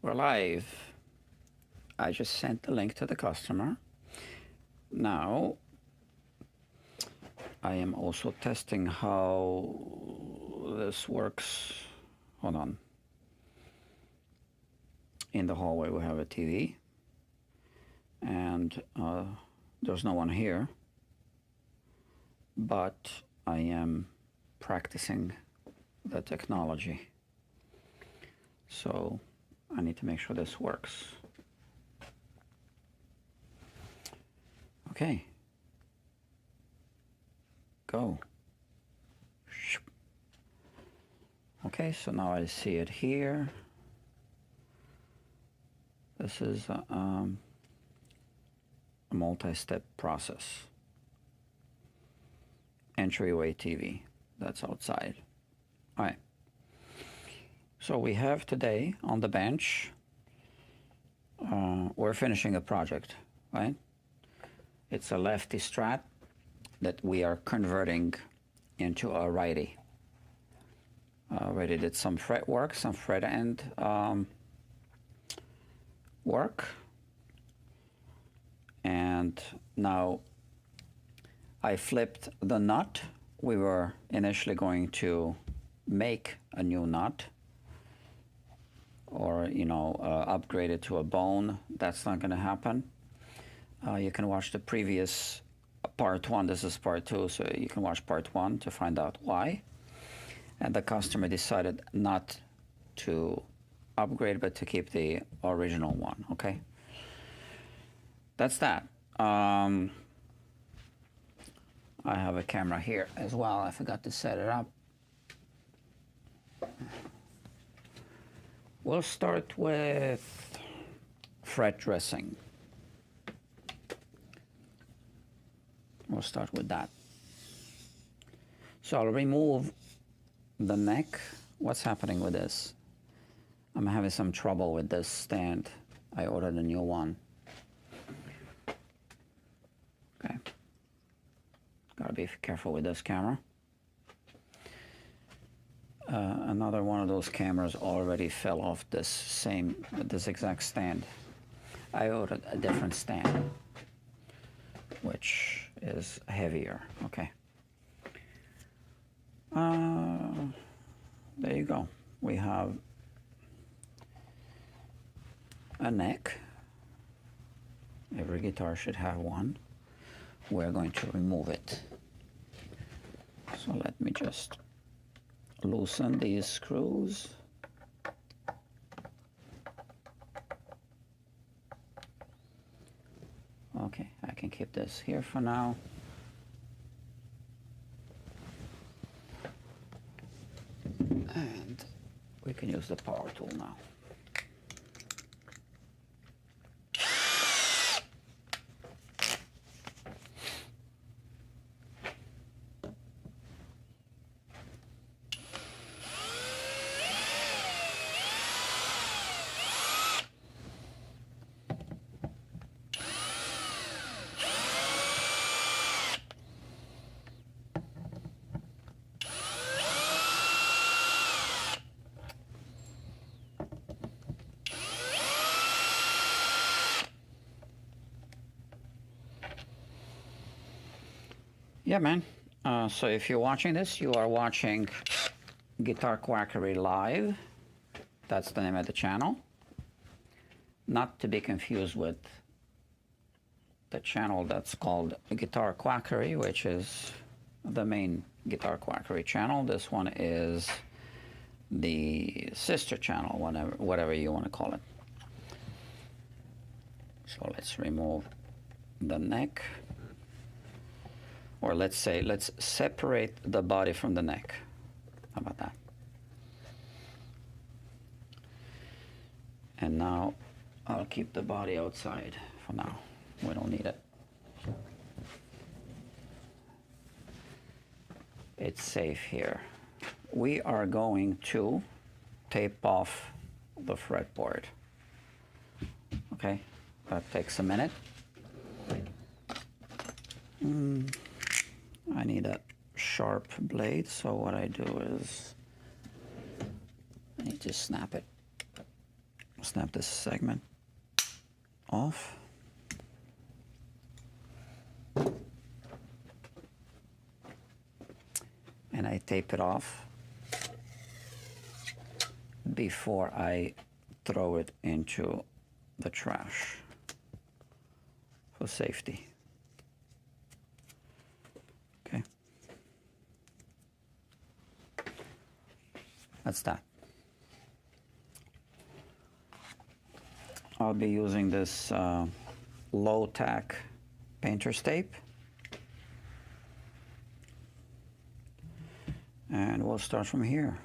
We're live. I just sent the link to the customer. Now, I am also testing how this works. Hold on. In the hallway, we have a TV, and there's no one here, but I am practicing the technology. So I need to make sure this works. Okay. Go. Okay, so now I see it here. This is a multi-step process. Entryway TV, that's outside. All right. So we have today on the bench, we're finishing a project, right? It's a lefty strat that we are converting into a righty. Already did some fret work, some fret end work. And now I flipped the nut. We were initially going to make a new nut or, upgrade it to a bone. That's not going to happen. You can watch the previous part 1. This is part 2, so you can watch part 1 to find out why. And the customer decided not to upgrade, but to keep the original one, okay? That's that. I have a camera here as well. I forgot to set it up. We'll start with fret dressing. We'll start with that. So I'll remove the neck. What's happening with this? I'm having some trouble with this stand. I ordered a new one. Okay. Gotta be careful with this camera. Another one of those cameras already fell off this exact stand. I ordered a different stand, which is heavier. Okay. There you go. We have a neck. Every guitar should have one. We're going to remove it. So let me just loosen these screws. Okay, I can keep this here for now. And we can use the power tool now. Yeah, man. So if you're watching this, you are watching Guitar Quackery Live. That's the name of the channel. Not to be confused with the channel that's called Guitar Quackery, which is the main Guitar Quackery channel. This one is the sister channel, whatever you want to call it. So let's remove the neck. Or let's separate the body from the neck. How about that? And now I'll keep the body outside for now. We don't need it. It's safe here. We are going to tape off the fretboard. Okay, that takes a minute. I need a sharp blade, so what I do is I need to snap it snap this segment off. And I tape it off before I throw it into the trash for safety. Okay. That's that. I'll be using this low-tack painter's tape. And we'll start from here.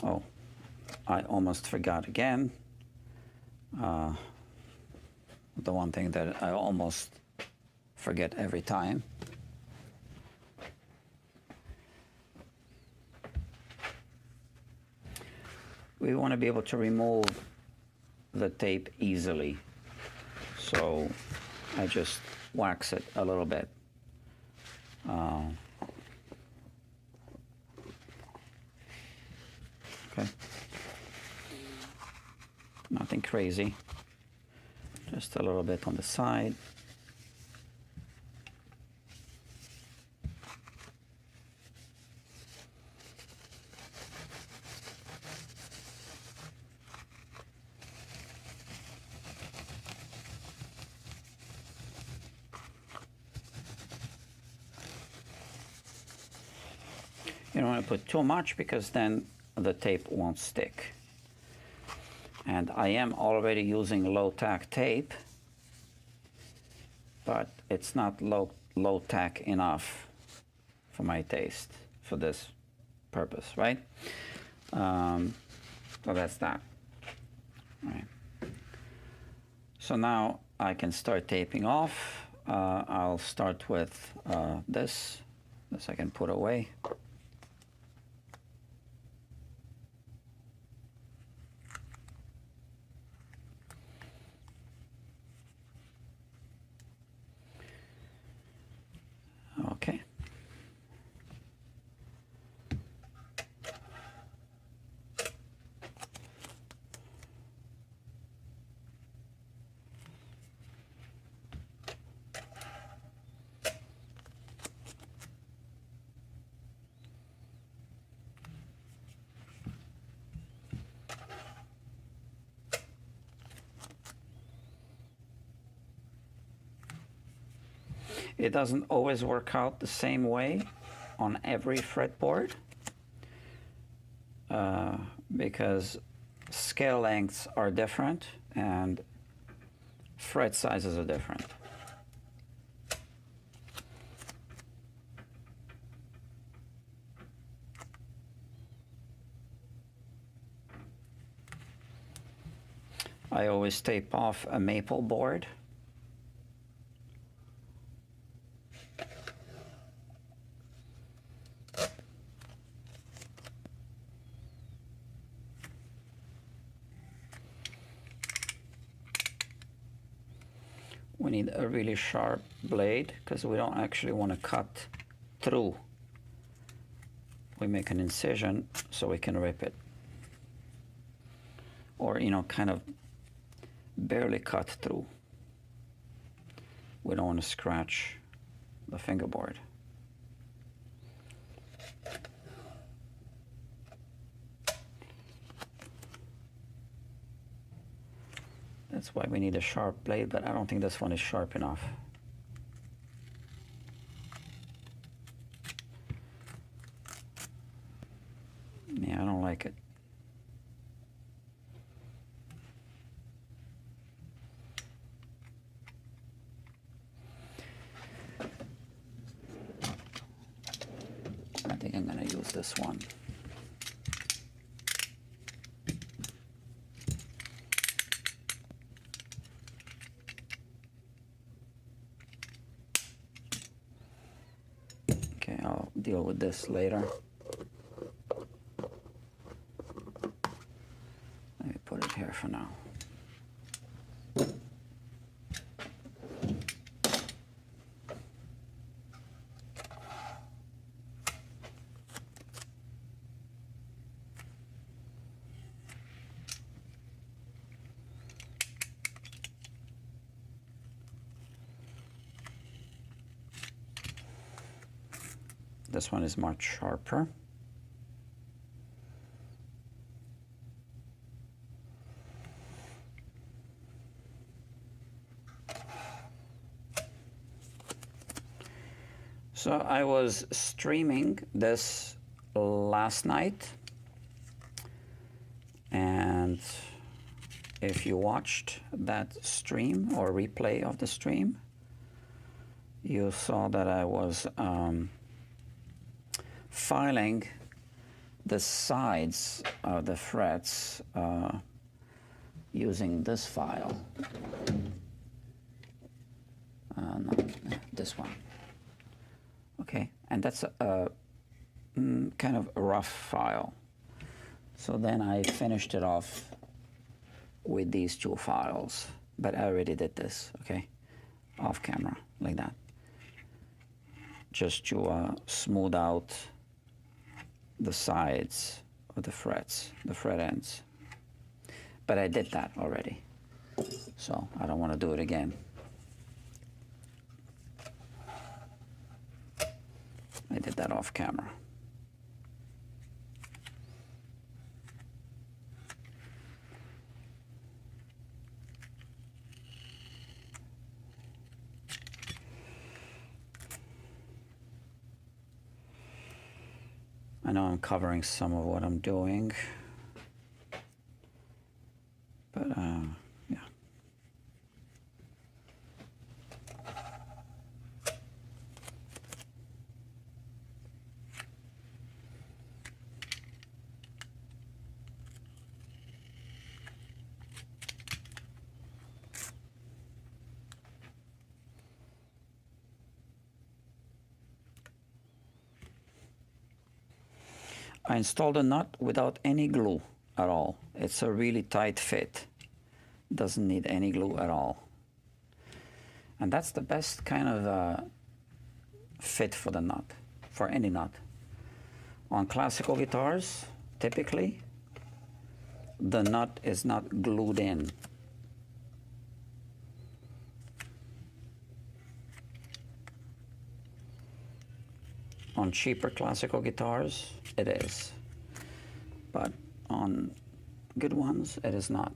Oh, I almost forgot again. The one thing that I almost forget every time. We want to be able to remove the tape easily. So I just wax it a little bit. Okay. Nothing crazy. Just a little bit on the side. You don't want to put too much because then the tape won't stick. And I am already using low-tack tape, but it's not low-tack enough for my taste for this purpose, right? So that's that. All right. So now I can start taping off. I'll start with this I can put away. Okay. It doesn't always work out the same way on every fretboard because scale lengths are different and fret sizes are different. I always tape off a maple board. We need a really sharp blade because we don't actually want to cut through. We make an incision so we can rip it. Or, you know, kind of barely cut through. We don't want to scratch the fingerboard. That's why we need a sharp blade, but I don't think this one is sharp enough. Yeah, I don't like it. I think I'm going to use this one. Okay, I'll deal with this later. Let me put it here for now. This one is much sharper. So I was streaming this last night, and if you watched that stream or replay of the stream, you saw that I was filing the sides of the frets using this file. No, this one. Okay, and that's a kind of a rough file. So then I finished it off with these two files, but I already did this, okay, off camera, like that, just to smooth out the sides of the frets, the fret ends. But I did that already, so I don't want to do it again. I did that off camera. I know I'm covering some of what I'm doing, but yeah. I installed a nut without any glue at all. It's a really tight fit. Doesn't need any glue at all. And that's the best kind of fit for the nut, for any nut. On classical guitars, typically, the nut is not glued in. On cheaper classical guitars, it is. But on good ones, it is not.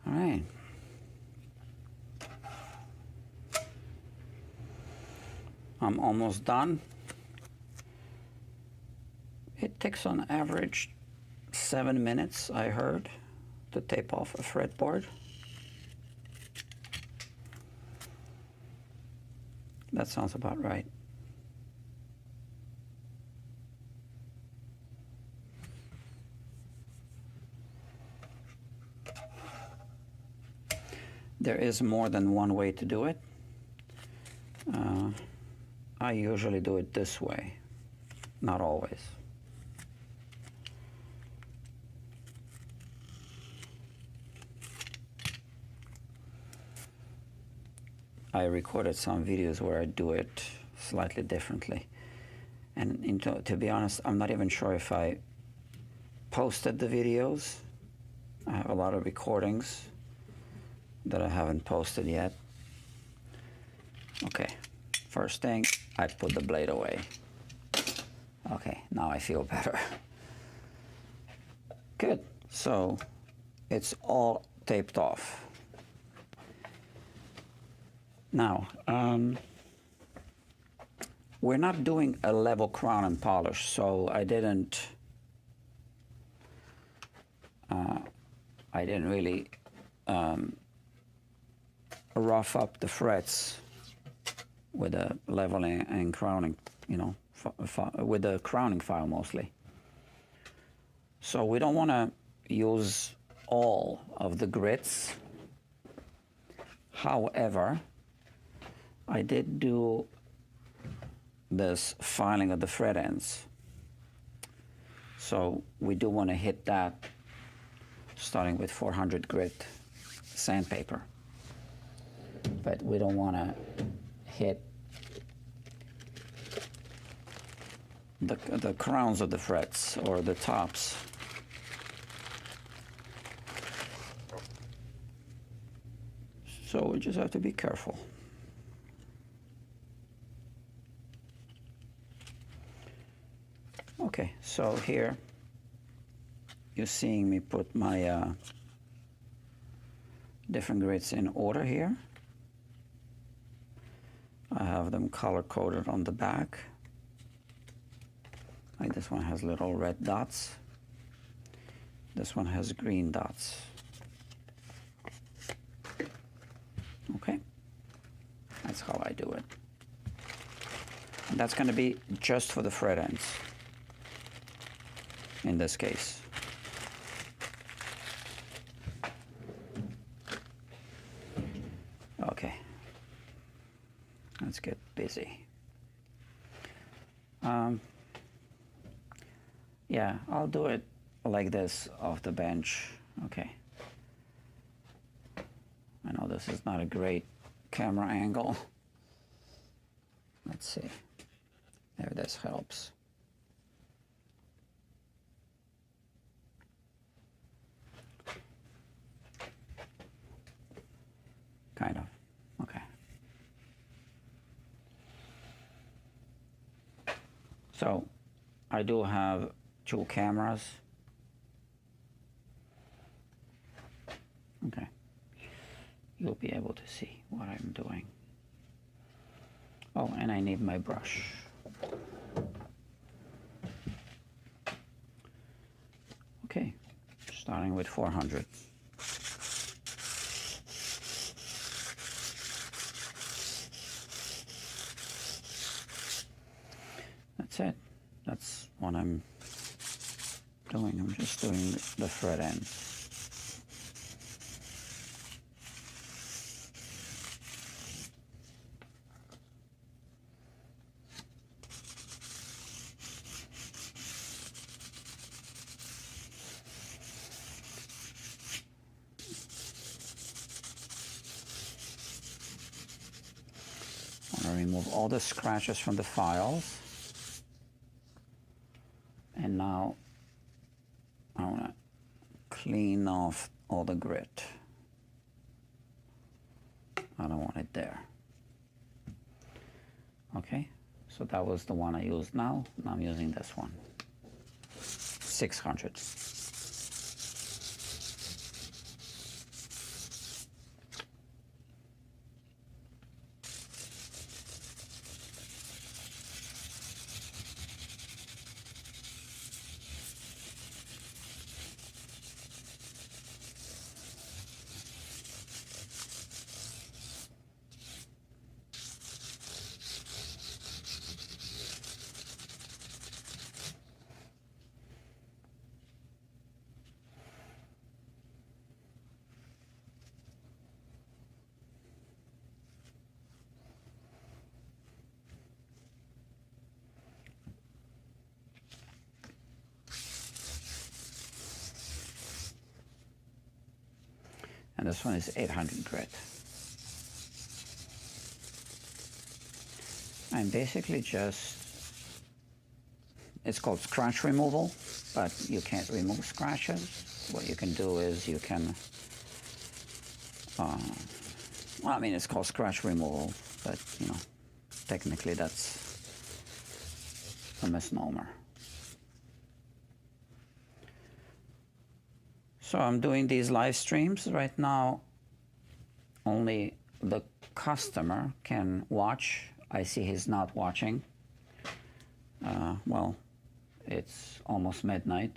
All right. I'm almost done. It takes on average 7 minutes, I heard, to tape off a fretboard. That sounds about right. There is more than one way to do it. I usually do it this way, not always. I recorded some videos where I do it slightly differently. And to be honest, I'm not even sure if I posted the videos. I have a lot of recordings that I haven't posted yet. Okay, first thing, I put the blade away. Okay, now I feel better. Good, so it's all taped off. Now, we're not doing a level crown and polish, so I didn't really rough up the frets with a leveling and crowning, you know, with the crowning file mostly. So we don't want to use all of the grits. However, I did do this filing of the fret ends. So we do want to hit that starting with 400 grit sandpaper. But we don't want to hit the crowns of the frets or the tops. So we just have to be careful. Okay, so here you're seeing me put my different grits in order here. I have them color coded on the back. Like this one has little red dots. This one has green dots. Okay, that's how I do it. And that's going to be just for the fret ends in this case. Okay, let's get busy. Yeah, I'll do it like this off the bench. Okay. I know this is not a great camera angle. Let's see if this helps. Kind of. Okay. So I do have two cameras. Okay. You'll be able to see what I'm doing. Oh, and I need my brush. Okay, starting with 400. That's it. That's what I'm doing. I'm just doing the fret ends. Remove all the scratches from the files. And now I want to clean off all the grit. I don't want it there. Okay, so that was the one I used now. Now I'm using this one. 600. And this one is 800 grit. I'm basically just, it's called scratch removal, but you can't remove scratches. What you can do is you can, well, I mean, it's called scratch removal, but, you know, technically that's a misnomer. So I'm doing these live streams right now. Only the customer can watch. I see he's not watching. Well, it's almost midnight.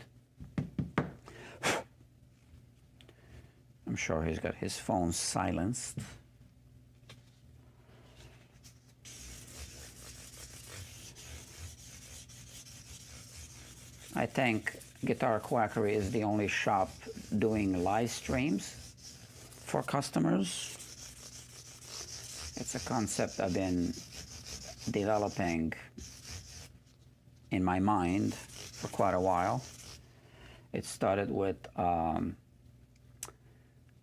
I'm sure he's got his phone silenced. I think Guitar Quackery is the only shop doing live streams for customers. It's a concept I've been developing in my mind for quite a while. It started with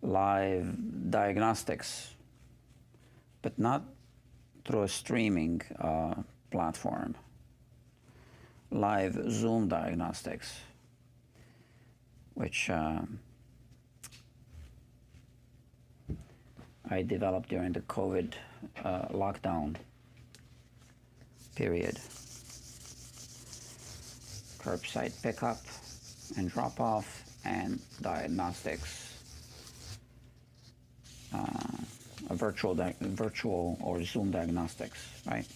live diagnostics, but not through a streaming platform. Live Zoom diagnostics, which I developed during the COVID lockdown period. Curbside pickup and drop off and diagnostics. A virtual or Zoom diagnostics, right?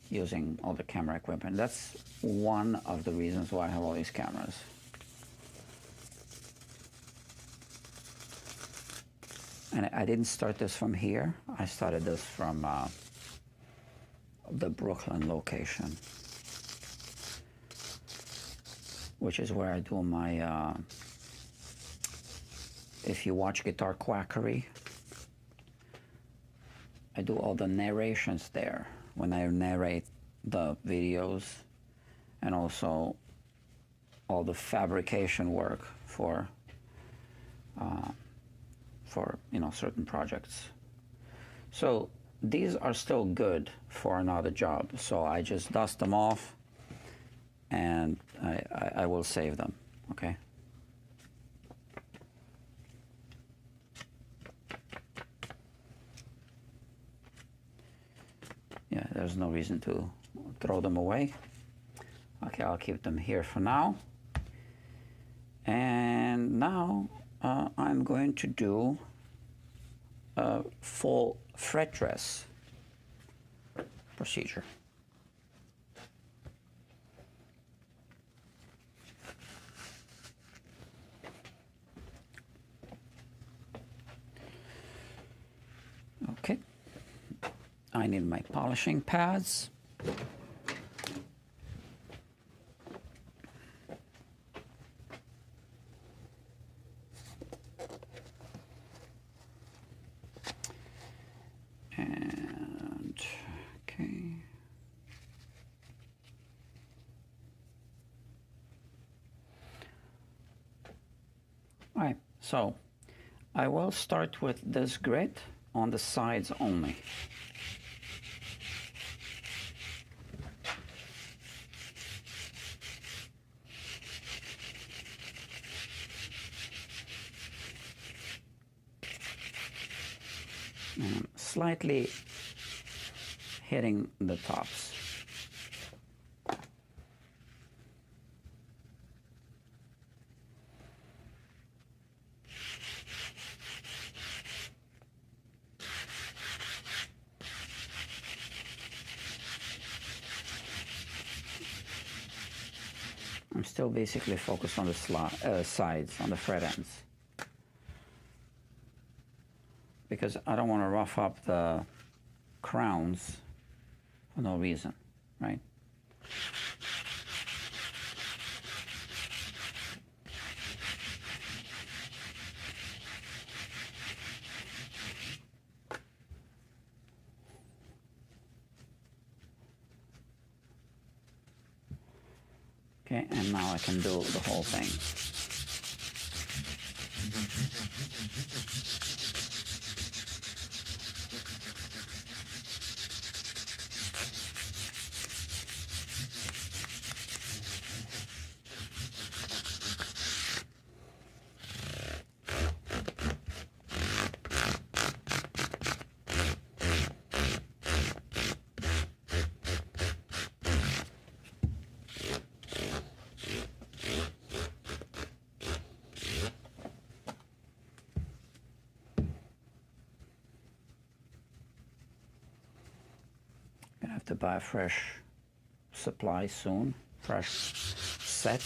Using all the camera equipment. That's one of the reasons why I have all these cameras. And I didn't start this from here. I started this from the Brooklyn location, which is where I do my, if you watch Guitar Quackery, I do all the narrations there when I narrate the videos, and also all the fabrication work for certain projects. So these are still good for another job, so I just dust them off and I will save them, okay? Yeah, there's no reason to throw them away. Okay, I'll keep them here for now. And now I'm going to do a full fret dress procedure. Okay, I need my polishing pads. And, okay. All right, so I will start with this grit on the sides only. And slightly hitting the tops. I'm still basically focused on the sides, on the fret ends, because I don't want to rough up the crowns for no reason, right? Okay, and now I can do the whole thing. have to buy a fresh supply soon, fresh set.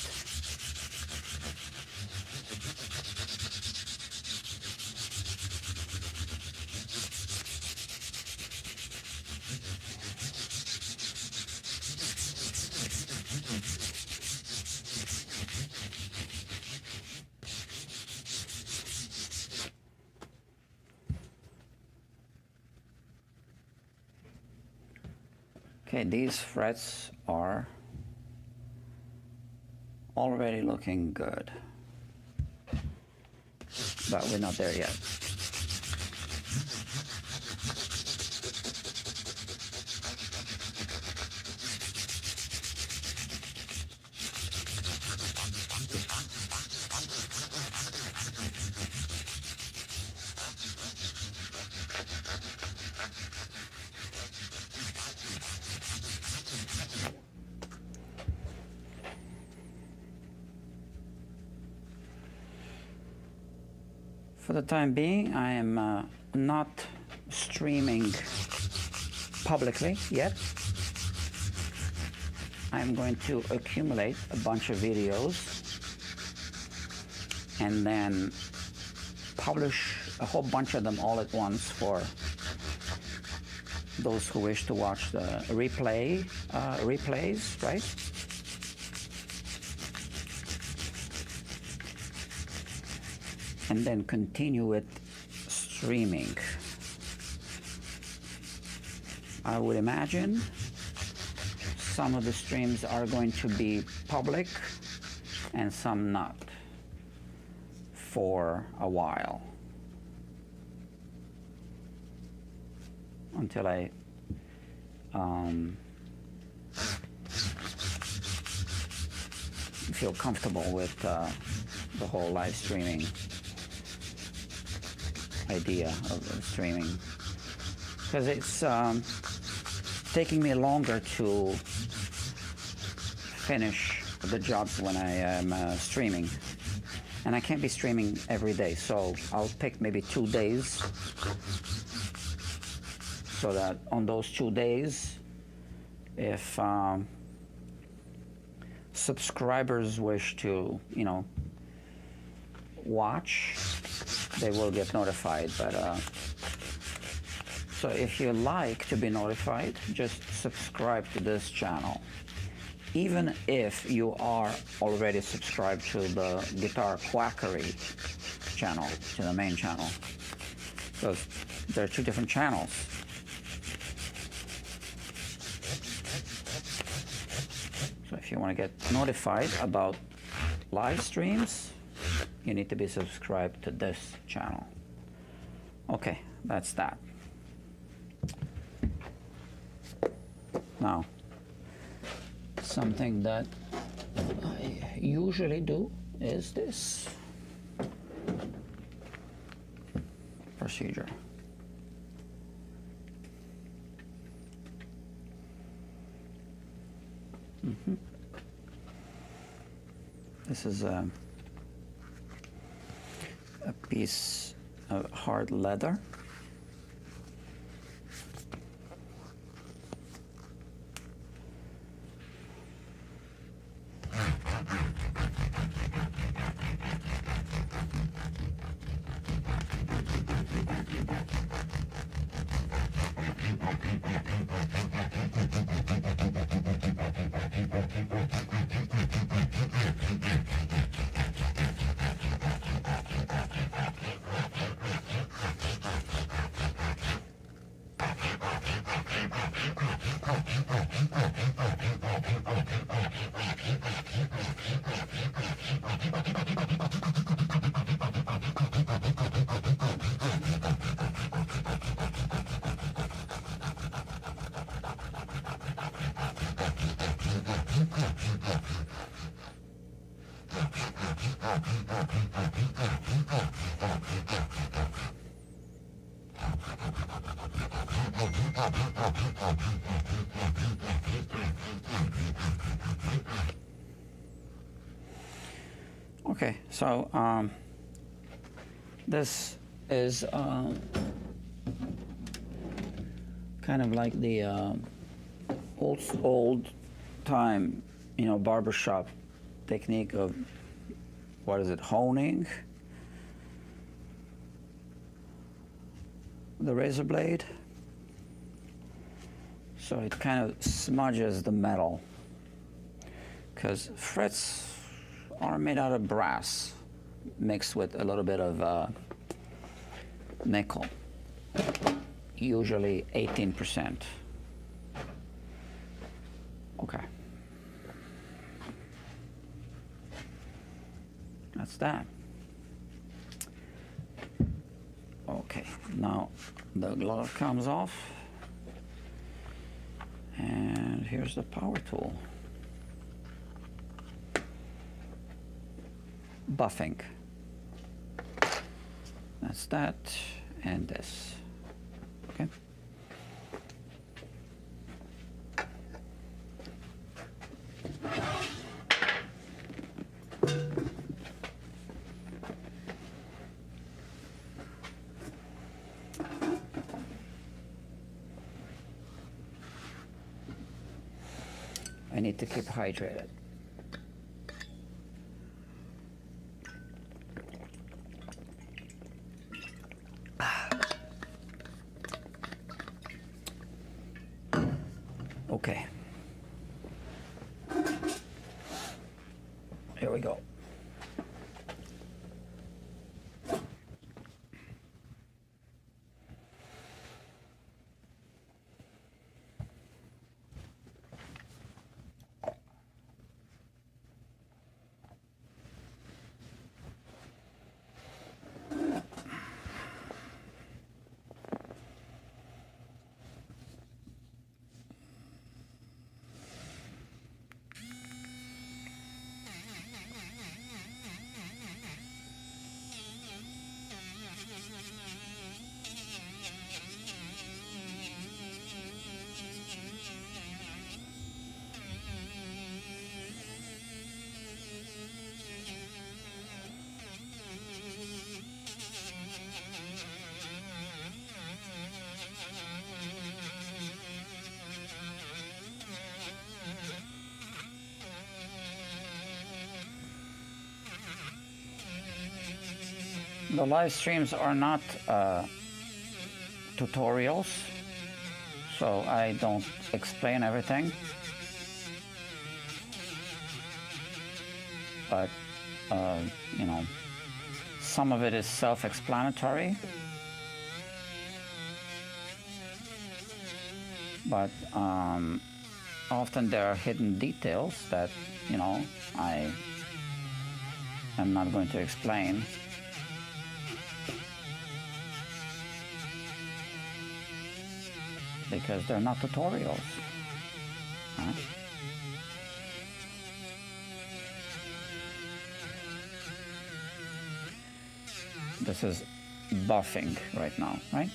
Okay, these frets are already looking good, but we're not there yet. For the time being, I am not streaming publicly yet. I'm going to accumulate a bunch of videos and then publish a whole bunch of them all at once for those who wish to watch the replays, right? And then continue with streaming. I would imagine some of the streams are going to be public and some not for a while, until I feel comfortable with the whole live streaming idea of streaming, because it's taking me longer to finish the jobs when I am streaming, and I can't be streaming every day, so I'll pick maybe 2 days, so that on those 2 days, if subscribers wish to, you know, watch, they will get notified. But so if you like to be notified, just subscribe to this channel, even if you are already subscribed to the Guitar Quackery channel, to the main channel, because there are 2 different channels. So if you want to get notified about live streams, you need to be subscribed to this channel. Okay, that's that. Now, something that I usually do is this procedure. This is a piece of hard leather. Okay, so this is kind of like the old time, you know, barbershop technique of, what is it, honing the razor blade. So it kind of smudges the metal, because frets are made out of brass mixed with a little bit of nickel, usually 18%. Okay. That's that. Okay, now the glove comes off, and here's the power tool. Buffing. That's that, and this. Okay. I need to keep hydrated. Okay. Here we go. The live streams are not tutorials, so I don't explain everything. But, you know, some of it is self-explanatory. But often there are hidden details that, you know, I am not going to explain. Because they're not tutorials. Huh? This is buffing right now, right?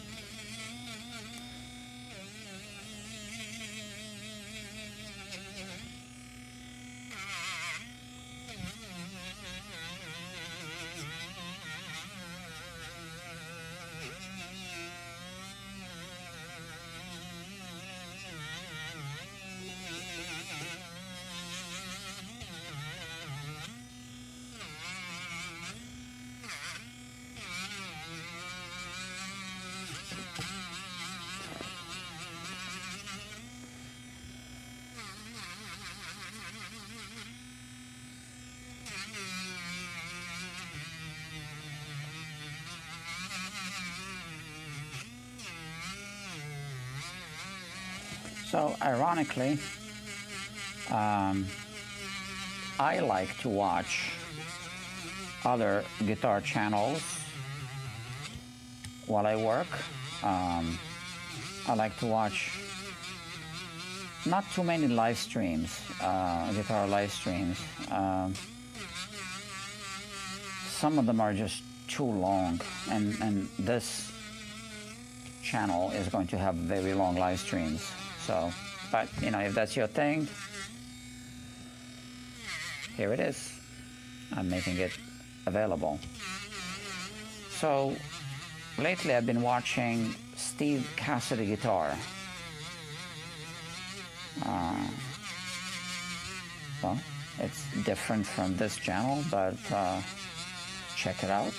So ironically, I like to watch other guitar channels while I work. I like to watch not too many live streams, guitar live streams. Some of them are just too long, and this channel is going to have very long live streams. So, but you know, if that's your thing, here it is. I'm making it available. So lately I've been watching Steve Cassidy guitar. well, it's different from this channel, but check it out.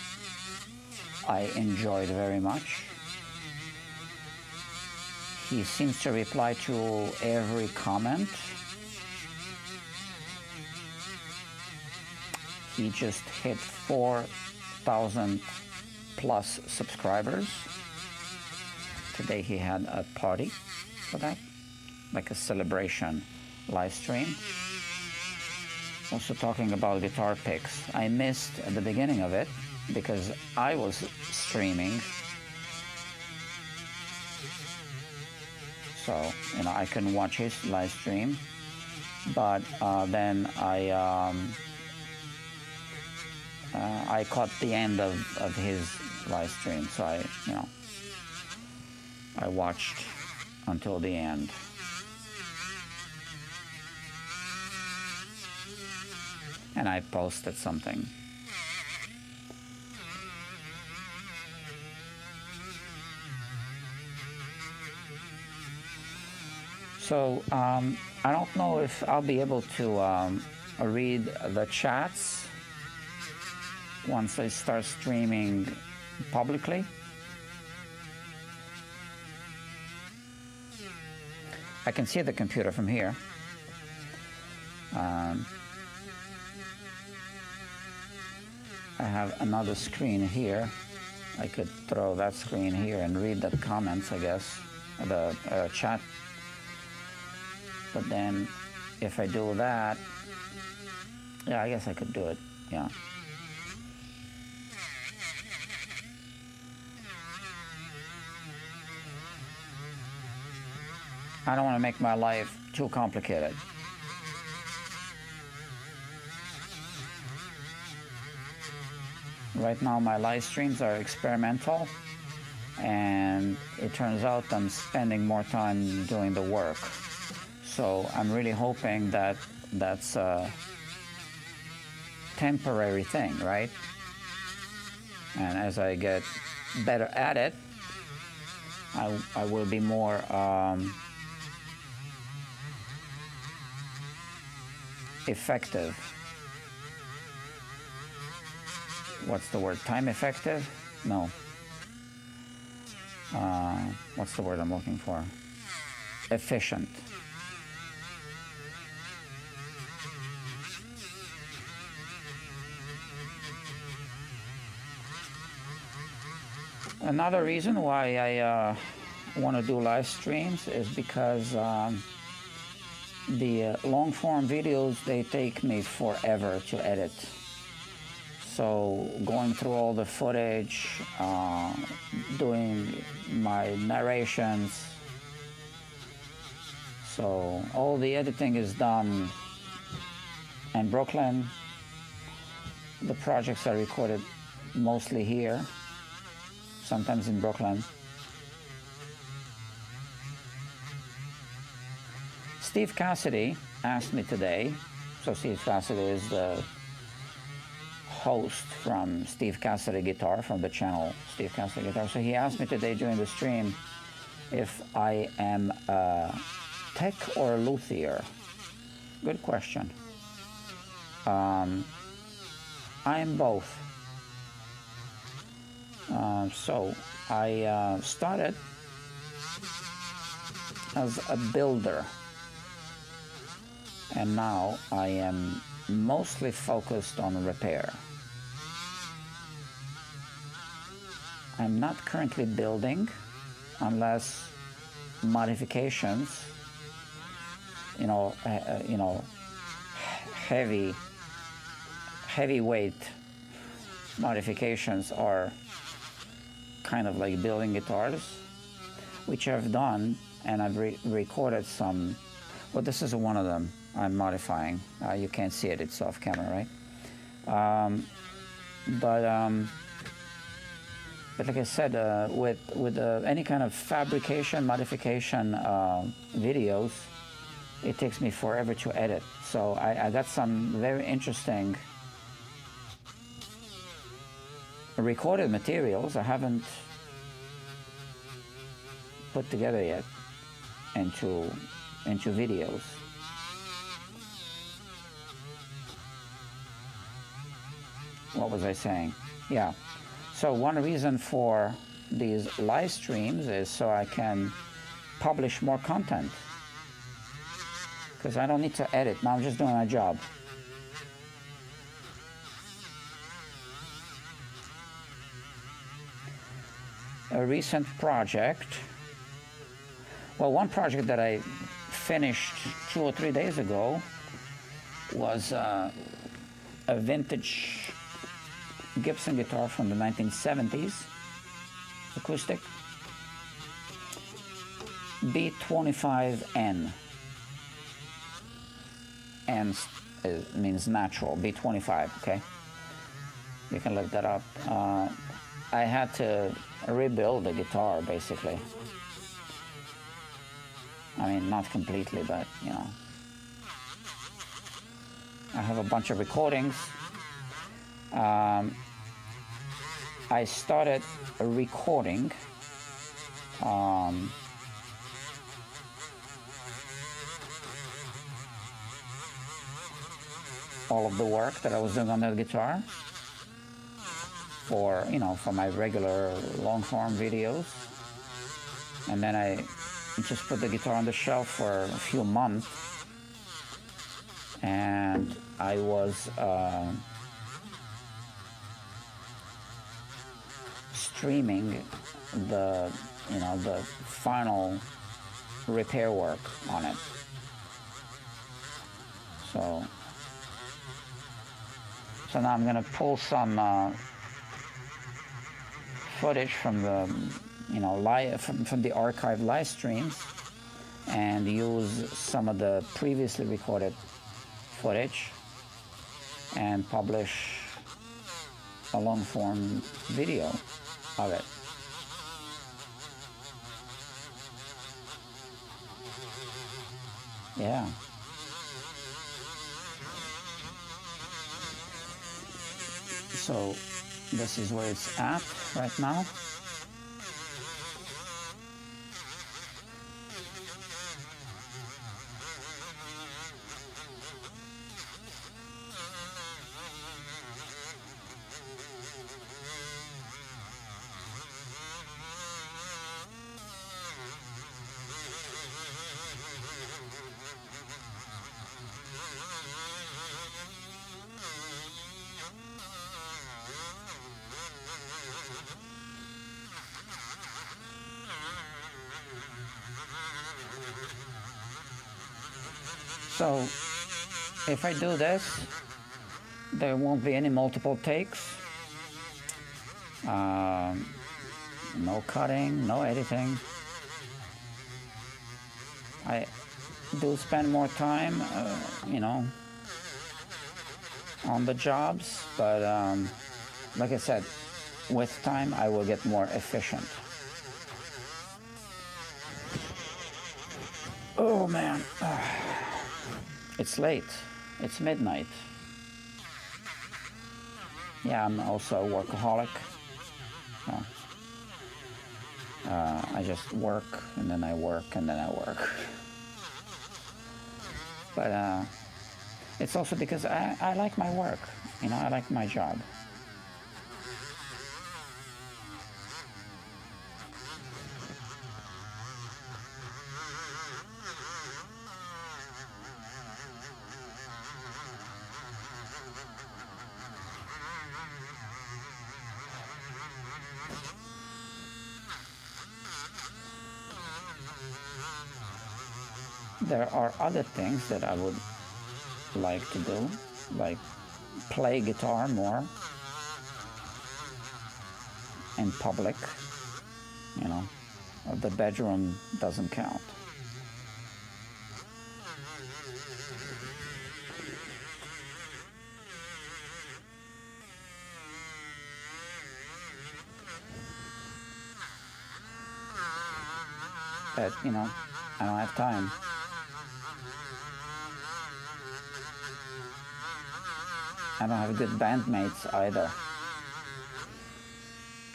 I enjoyed very much. He seems to reply to every comment. He just hit 4,000 plus subscribers. Today he had a party for that, like a celebration live stream. Also talking about guitar picks. I missed at the beginning of it because I was streaming. So, you know, I couldn't watch his live stream. But then I caught the end of his live stream. So I watched until the end. And I posted something. So I don't know if I'll be able to read the chats once I start streaming publicly. I can see the computer from here. I have another screen here. I could throw that screen here and read the comments, I guess, the chat. But then if I do that, yeah, I guess I could do it, yeah. I don't want to make my life too complicated. Right now my live streams are experimental, and it turns out I'm spending more time doing the work. So I'm really hoping that that's a temporary thing, right? And as I get better at it, I will be more effective. What's the word? Time effective? No. What's the word I'm looking for? Efficient. Another reason why I want to do live streams is because the long-form videos, they take me forever to edit. So going through all the footage, doing my narrations, so all the editing is done in Brooklyn. The projects are recorded mostly here, sometimes in Brooklyn. Steve Cassidy asked me today, so Steve Cassidy is the host from Steve Cassidy Guitar, from the channel Steve Cassidy Guitar. So he asked me today during the stream if I am a tech or a luthier. Good question. I am both. So I started as a builder, and now I am mostly focused on repair. I'm not currently building unless modifications, heavyweight modifications are kind of like building guitars, which I've done, and I've recorded some. Well, this is one of them I'm modifying. You can't see it, it's off camera, right? But like I said, with any kind of fabrication, modification videos, it takes me forever to edit. So I got some very interesting recorded materials I haven't put together yet into videos. what was I saying? Yeah. So one reason for these live streams is so I can publish more content. Because I don't need to edit. Now I'm just doing my job. A recent project. Well, one project that I finished 2 or 3 days ago was a vintage Gibson guitar from the 1970s, acoustic, B25N. N means natural, B25, okay? You can look that up. I had to rebuild the guitar, basically. I mean, not completely, but, you know. I have a bunch of recordings. I started recording all of the work that I was doing on that guitar for, you know, for my regular long form videos. And then I just put the guitar on the shelf for a few months, and I was streaming the, you know, the final repair work on it. So now I'm gonna pull some footage from the, you know, from the archived live streams and use some of the previously recorded footage and publish a long form video of it. Yeah. So this is where it's at right now. So if I do this, there won't be any multiple takes, no cutting, no editing. I do spend more time, you know, on the jobs, but like I said, with time I will get more efficient. Oh man. It's late. It's midnight. Yeah, I'm also a workaholic. I just work, and then I work, and then I work. But it's also because I like my work. You know, I like my job. There are other things that I would like to do, like play guitar more in public. You know, the bedroom doesn't count. But, you know, I don't have time. I don't have good bandmates either.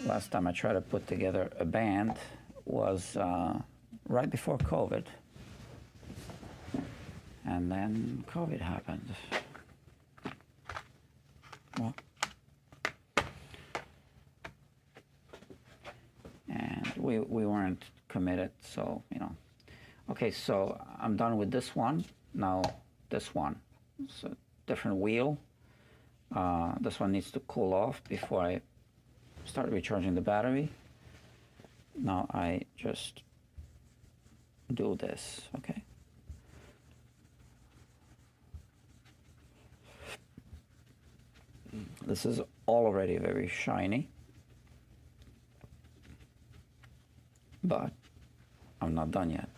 Last time I tried to put together a band was right before COVID. And then COVID happened. Well, we weren't committed, so, you know. Okay, so I'm done with this one. Now this one. It's a different wheel. This one needs to cool off before I start recharging the battery. Now I just do this, okay? This is already very shiny, but I'm not done yet.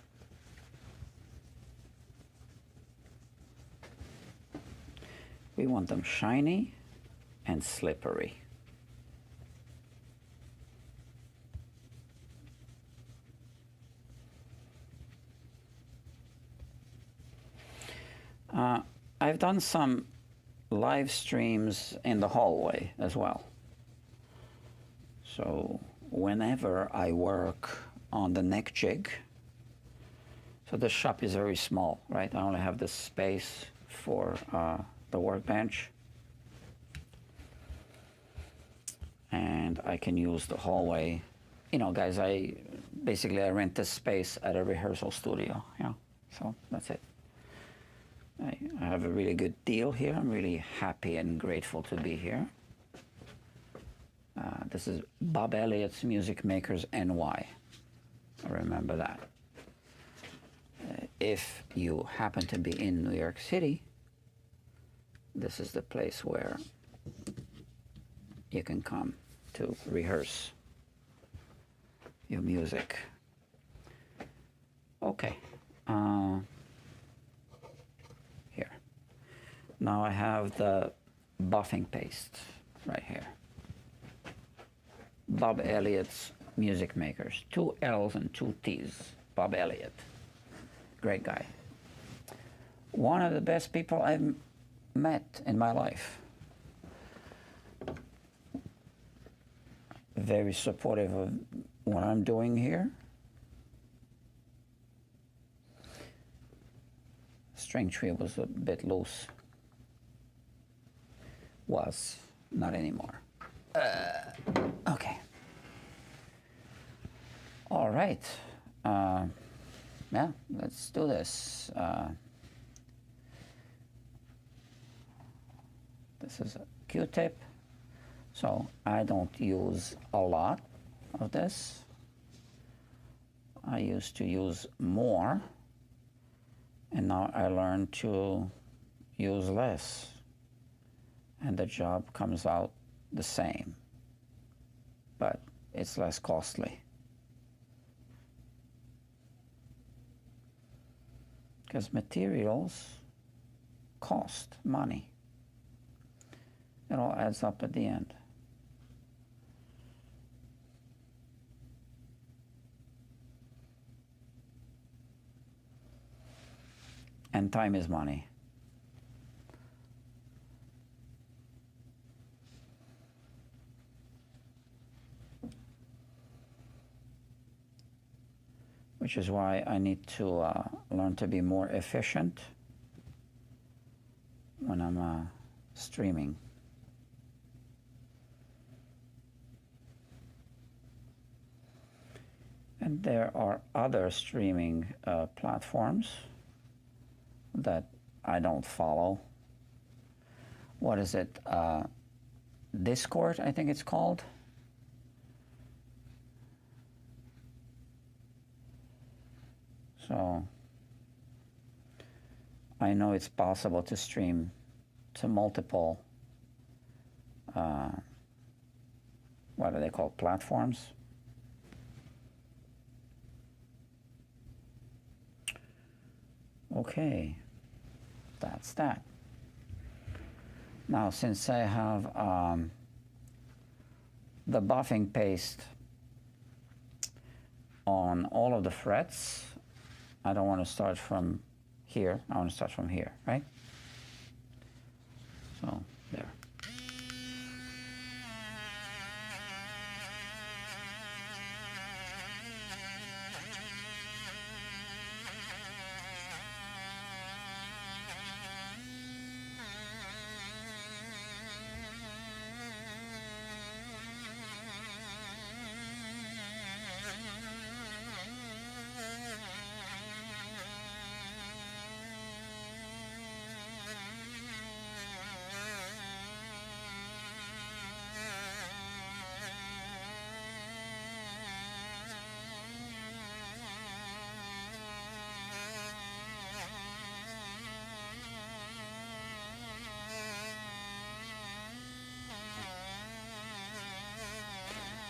We want them shiny and slippery. I've done some live streams in the hallway as well. So whenever I work on the neck jig, so this shop is very small, right? I only have this space for the workbench, and I can use the hallway. You know, guys, I rent this space at a rehearsal studio, yeah, so that's it. I have a really good deal here. I'm really happy and grateful to be here. This is Bob Elliott's Music Makers NY. Remember that. If you happen to be in New York City, this is the place where you can come to rehearse your music. Okay. Here. Now I have the buffing paste right here. Bob Elliott's Music Makers. 2 L's and 2 T's. Bob Elliott. Great guy. One of the best people I've met in my life. Very supportive of what I'm doing here. String tree was a bit loose. Was, not anymore. Okay. All right. Yeah, let's do this. This is a Q-tip, so I don't use a lot of this. I used to use more, and now I learned to use less, and the job comes out the same, but it's less costly. Because materials cost money. It all adds up at the end. And time is money. Which is why I need to learn to be more efficient when I'm streaming. And there are other streaming platforms that I don't follow. What is it? Discord, I think it's called. So I know it's possible to stream to multiple, what are they called, platforms? Okay, that's that. Now, since I have the buffing paste on all of the frets, I don't want to start from here. I want to start from here, right? So, there.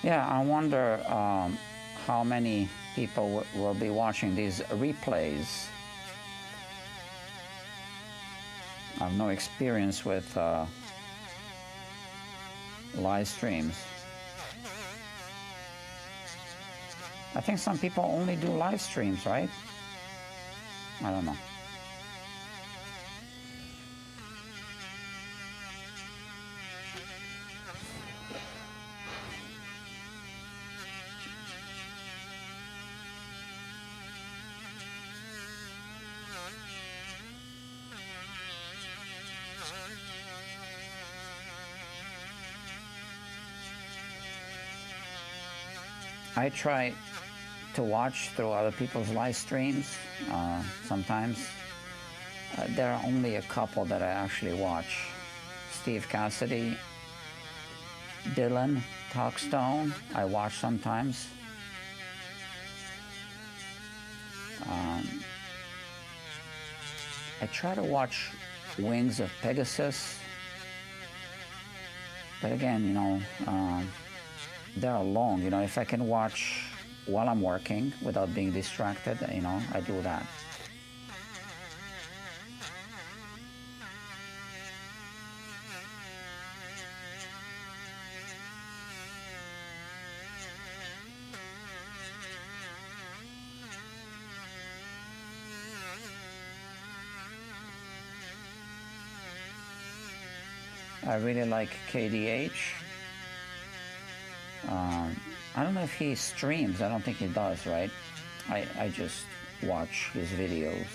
Yeah, I wonder how many people will be watching these replays. I have no experience with live streams. I think some people only do live streams, right? I don't know. I try to watch through other people's live streams sometimes. There are only a couple that I actually watch. Steve Cassidy, Dylan Talkstone, I watch sometimes. I try to watch Wings of Pegasus, but again, you know, they're long. You know, if I can watch while I'm working without being distracted, you know, I do that. I really like KDH. I don't know if he streams. I don't think he does, right? I just watch his videos.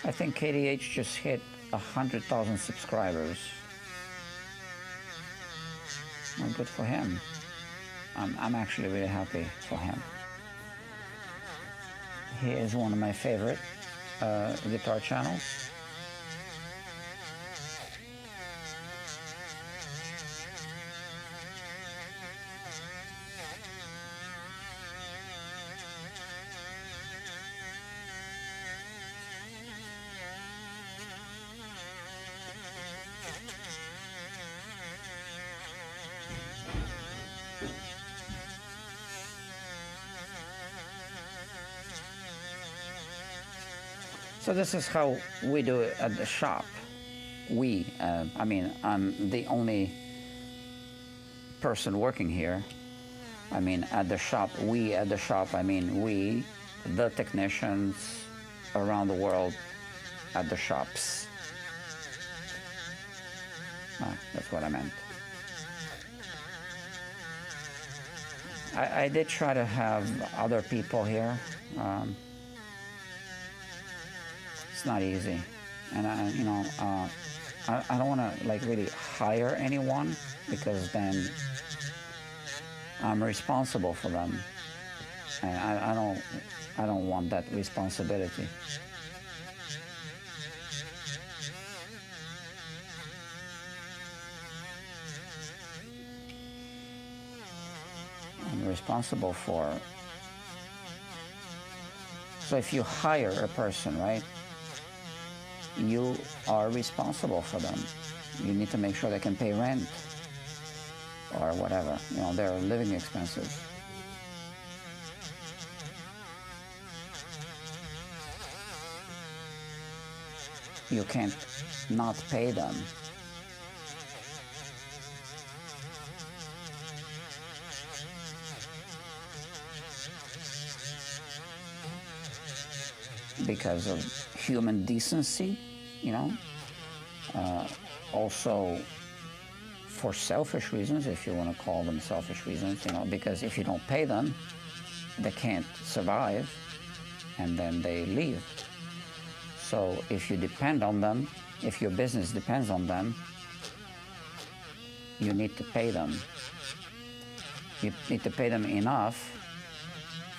I think KDH just hit 100,000 subscribers. Well, good for him. I'm actually really happy for him. He is one of my favorite guitar channels. So this is how we do it at the shop. I mean, I'm the only person working here. I mean, at the shop, I mean, we, the technicians around the world at the shops. That's what I meant. I did try to have other people here. It's not easy, and I don't want to like really hire anyone because then I'm responsible for them, and I don't want that responsibility. I'm responsible for. So if you hire a person, right? You are responsible for them. You need to make sure they can pay rent or whatever, you know, their living expenses. You can't not pay them. Because of human decency, you know, also for selfish reasons, if you want to call them selfish reasons, you know, because if you don't pay them, they can't survive, and then they leave. So if you depend on them, if your business depends on them, you need to pay them. You need to pay them enough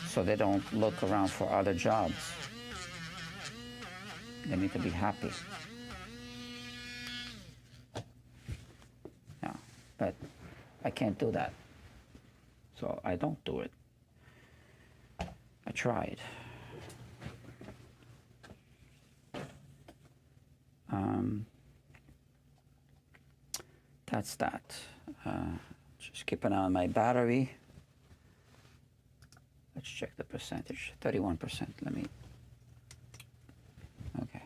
so they don't look around for other jobs. They need to be happy. Yeah, but I can't do that. So I don't do it. I tried. That's that. Just keep an eye on my battery. Let's check the percentage. 31%. Let me. Okay.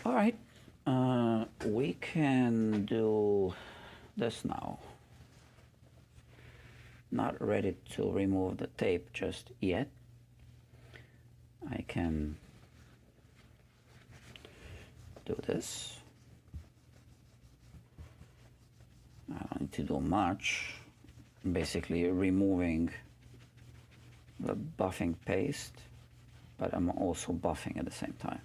All right. We can do this now. Not ready to remove the tape just yet. I can do this. I don't need to do much. Basically removing the buffing paste, but I'm also buffing at the same time.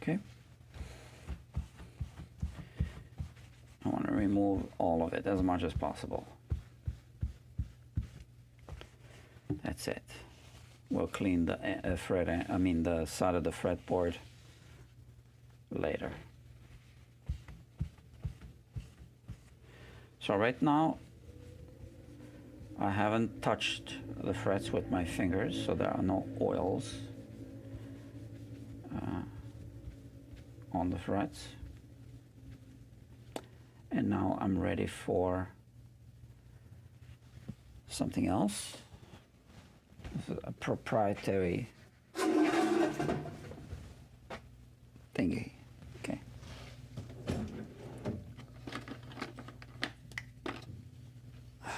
Okay. I want to remove all of it as much as possible. That's it. We'll clean the the side of the fretboard later. So right now, I haven't touched the frets with my fingers, so there are no oils on the frets. And now I'm ready for something else. This is a proprietary thingy. Okay.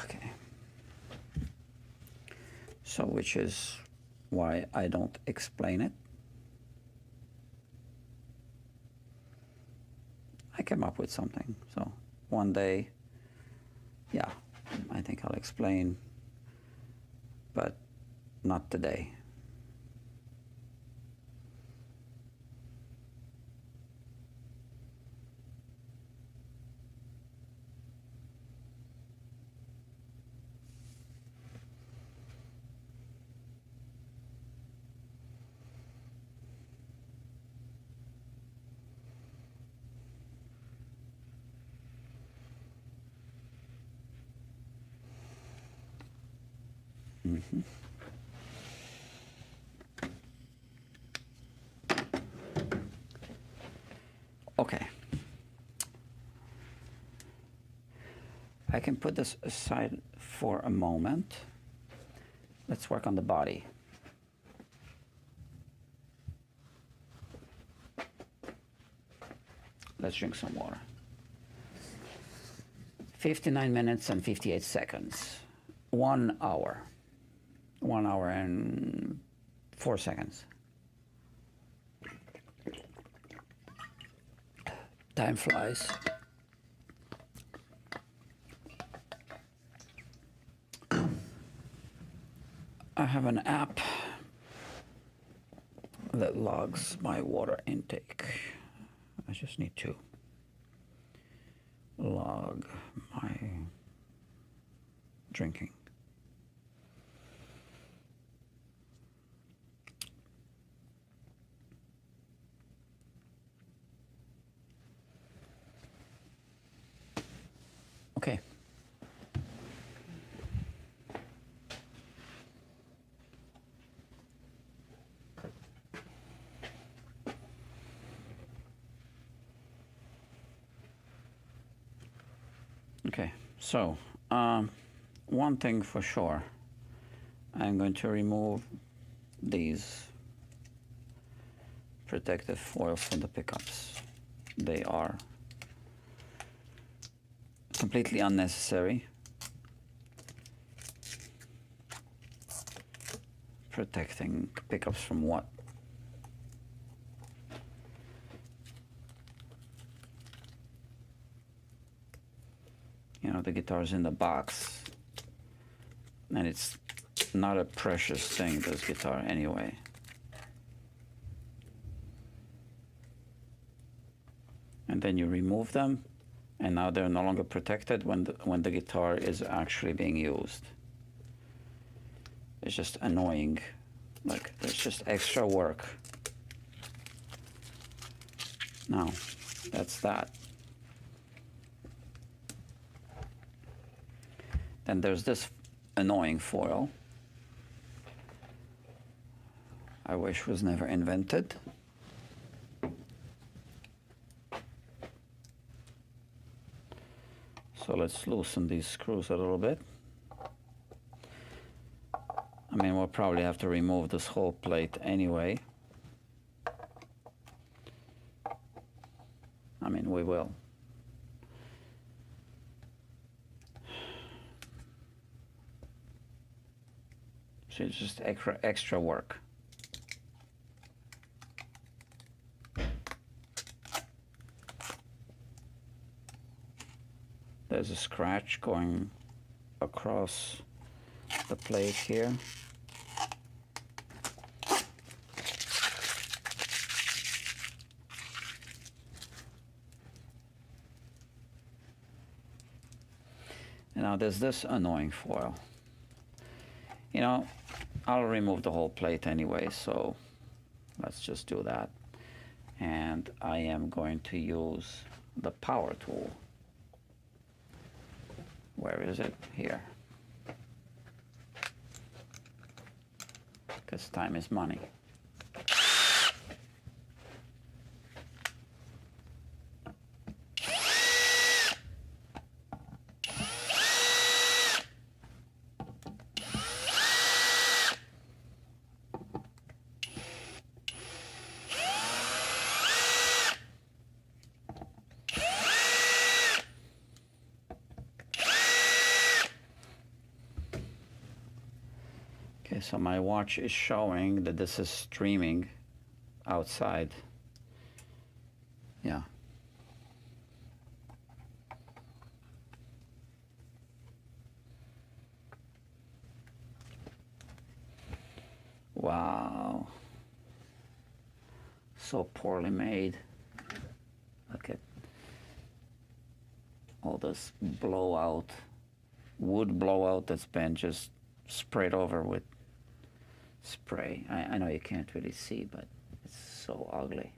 Okay. So, which is why I don't explain it. I came up with something. So one day, yeah, I think I'll explain, but not today. Mm-hmm. Okay. I can put this aside for a moment. Let's work on the body. Let's drink some water. 59 minutes and 58 seconds. 1 hour. 1 hour and 4 seconds. Time flies. I have an app that logs my water intake. I just need to log my drinking. Okay. Okay, so one thing for sure, I'm going to remove these protective foils from the pickups. They are completely unnecessary. Protecting pickups from what? you know, the guitar's in the box, and it's not a precious thing, this guitar, anyway. And then you remove them, and now they're no longer protected when the guitar is actually being used. It's just annoying. Like, there's just extra work. Now, that's that. Then there's this annoying foil. I wish was never invented. So let's loosen these screws a little bit. I mean, we'll probably have to remove this whole plate anyway. I mean, we will. So it's just extra work. There's a scratch going across the plate here. And now there's this annoying foil. You know, I'll remove the whole plate anyway, so let's just do that. And I am going to use the power tool. Where is it? Here. Because time is money. Okay, so my watch is showing that this is streaming outside. Yeah. Wow. So poorly made. Look at all this blowout, wood blowout that's been just sprayed over with spray. I know you can't really see, but it's so ugly.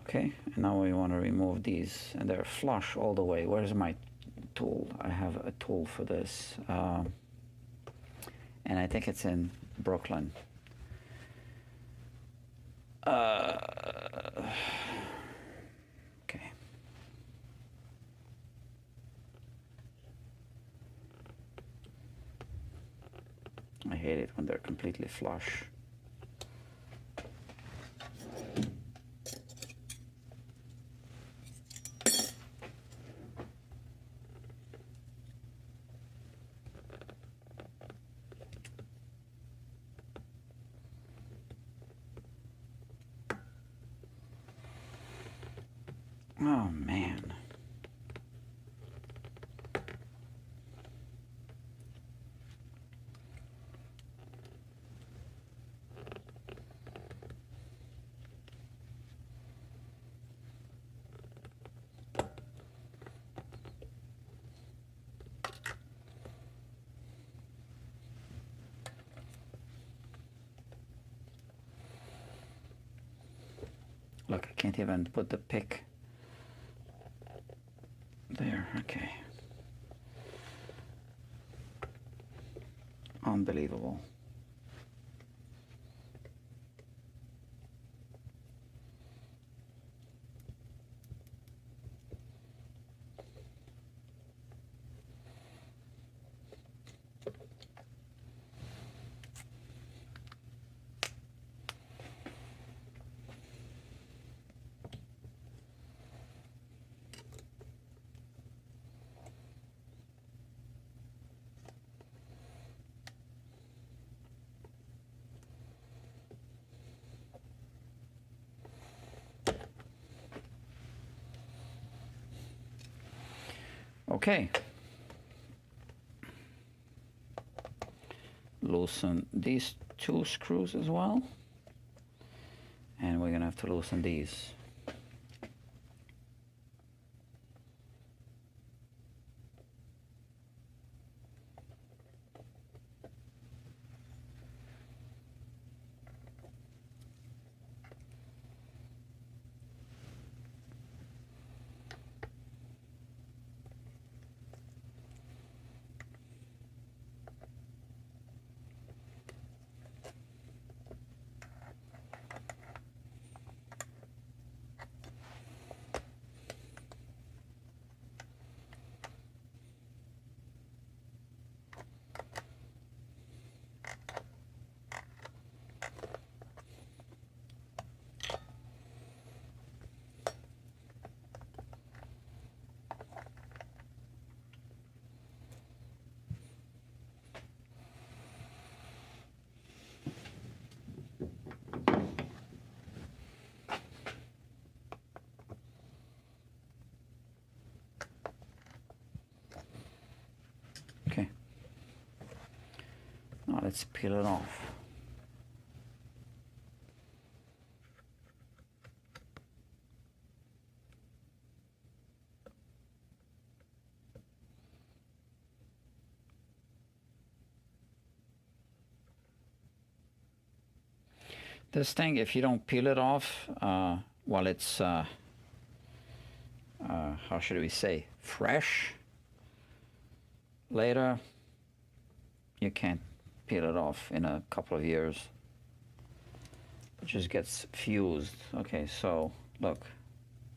Okay, and now we want to remove these, and they're flush all the way. Where's my tool? I have a tool for this, and I think it's in Brooklyn. Okay. I hate it when they're completely flush. Oh, man. Look, I can't even put the pick there. Okay. Unbelievable. Okay. Loosen these two screws as well. And we're gonna have to loosen these. Okay. Now let's peel it off. This thing, if you don't peel it off while it's, how should we say, fresh, later, you can't peel it off in a couple of years. It just gets fused. Okay, so look,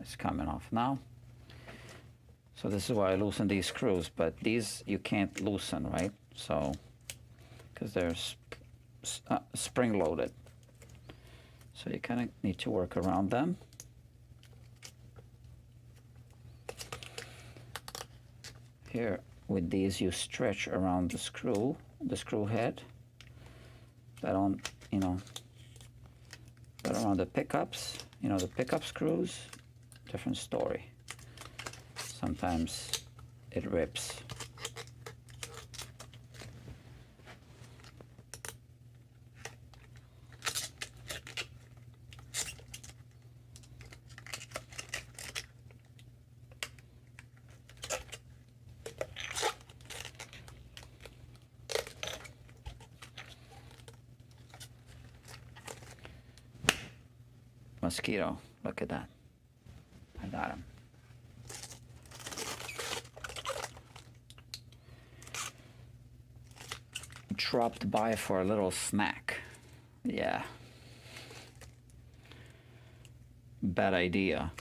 it's coming off now. So this is why I loosen these screws, but these you can't loosen, right? So, because they're spring-loaded. So you kind of need to work around them. Here, with these, you stretch around the screw head. But on, but around the pickups, the pickup screws, different story. Sometimes it rips. Mosquito, look at that. I got him. Dropped by for a little snack. Yeah. Bad idea.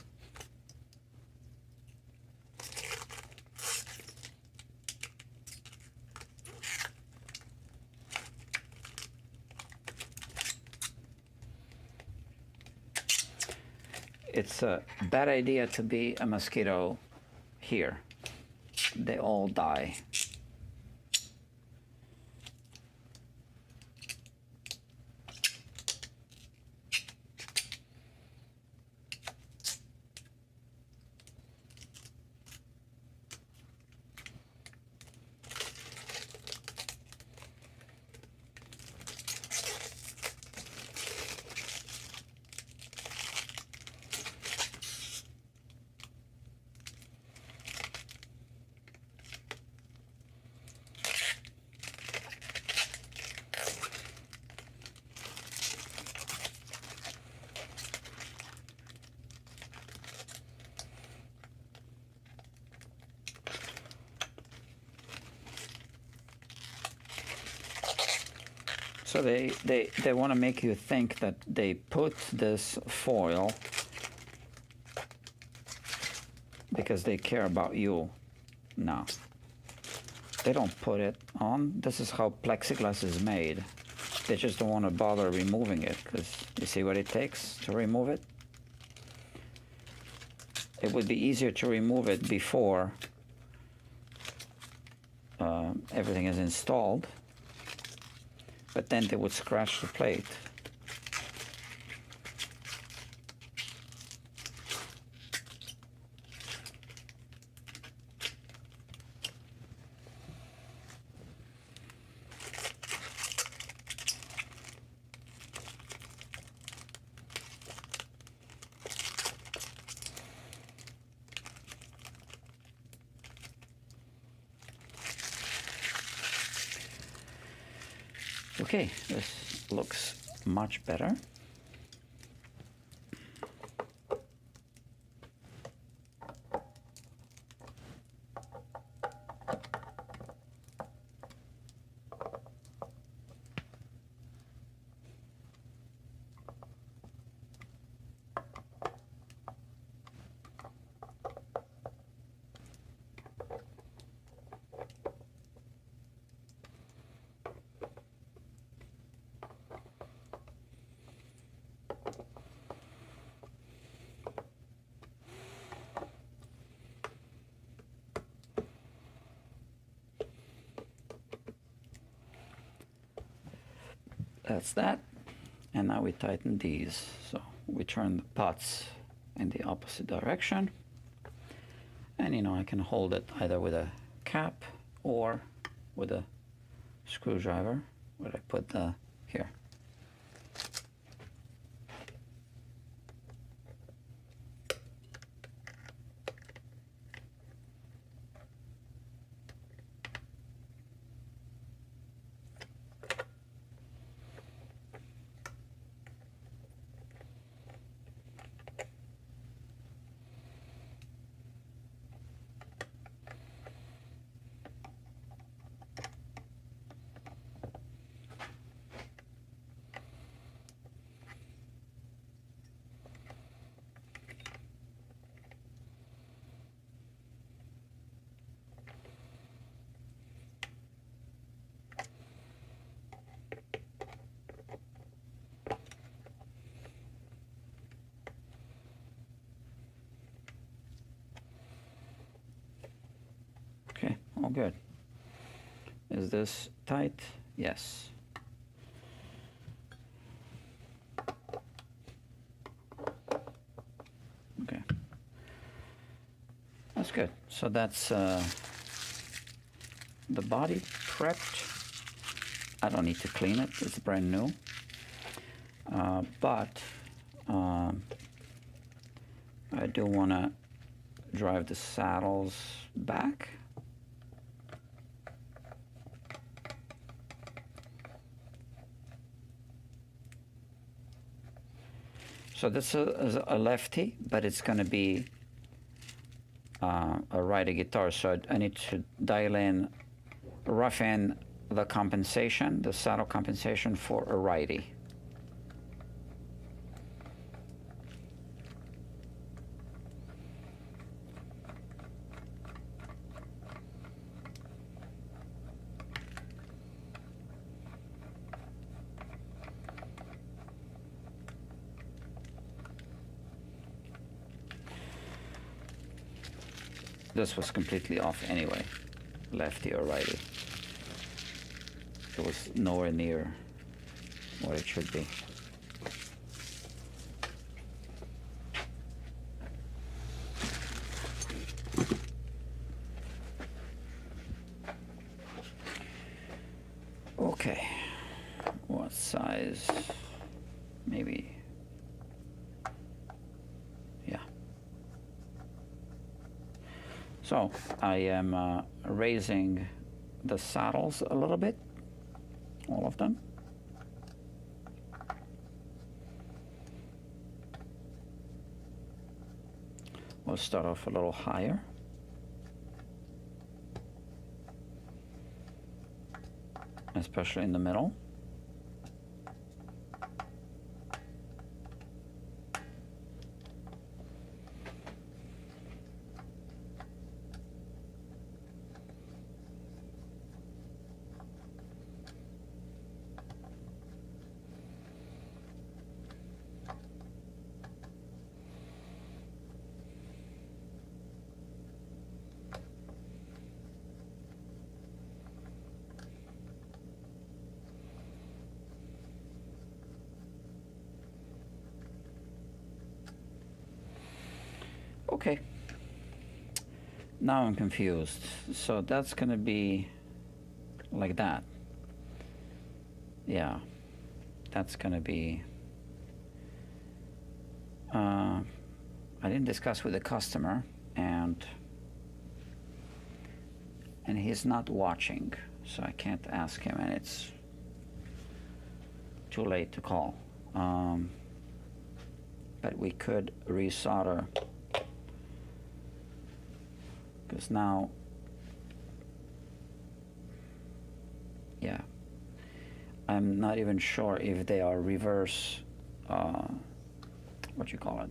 It's a bad idea to be a mosquito here. They all die. So they want to make you think that they put this foil because they care about you. No. They don't put it on. This is how plexiglass is made. They just don't want to bother removing it because you see what it takes to remove it? It would be easier to remove it before everything is installed. But then they would scratch the plate. Okay, this looks much better. That's that. And now we tighten these. So we turn the pots in the opposite direction. And you know, I can hold it either with a cap or with a screwdriver. Where I put the, here. Okay, all good. Is this tight? Yes. Okay. That's good. So that's the body prepped. I don't need to clean it. It's brand new. But I do want to drive the saddles back. So this is a lefty, but it's going to be a righty guitar. So I need to dial in, rough in the compensation, the saddle compensation for a righty. This was completely off anyway, lefty or righty. It was nowhere near what it should be. Okay, what size? Maybe, yeah. So I am raising the saddles a little bit, all of them. We'll start off a little higher. Especially in the middle. Okay, now I'm confused. So that's gonna be like that. Yeah, that's gonna be, I didn't discuss with the customer, and he's not watching, so I can't ask him, and it's too late to call. But we could resolder, because now, yeah, I'm not even sure if they are reverse, what you call it,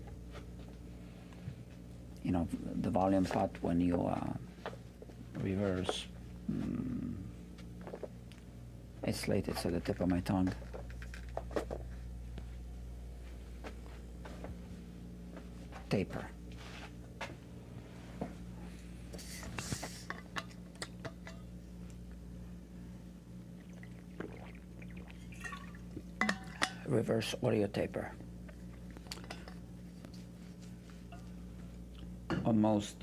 you know, the volume pot when you reverse. It's late, it's at the tip of my tongue. Taper. Reverse audio taper. On most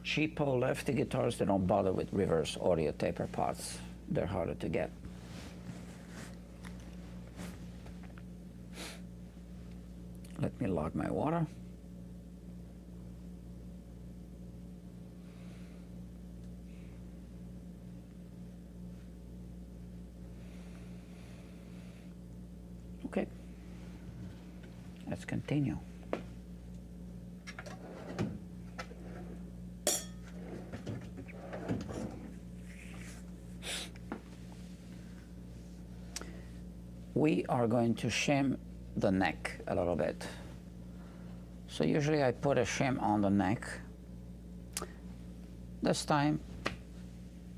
cheapo lefty guitars, they don't bother with reverse audio taper pots. They're harder to get. Let me log my water. Okay, let's continue. We are going to shim the neck a little bit. So usually I put a shim on the neck. This time,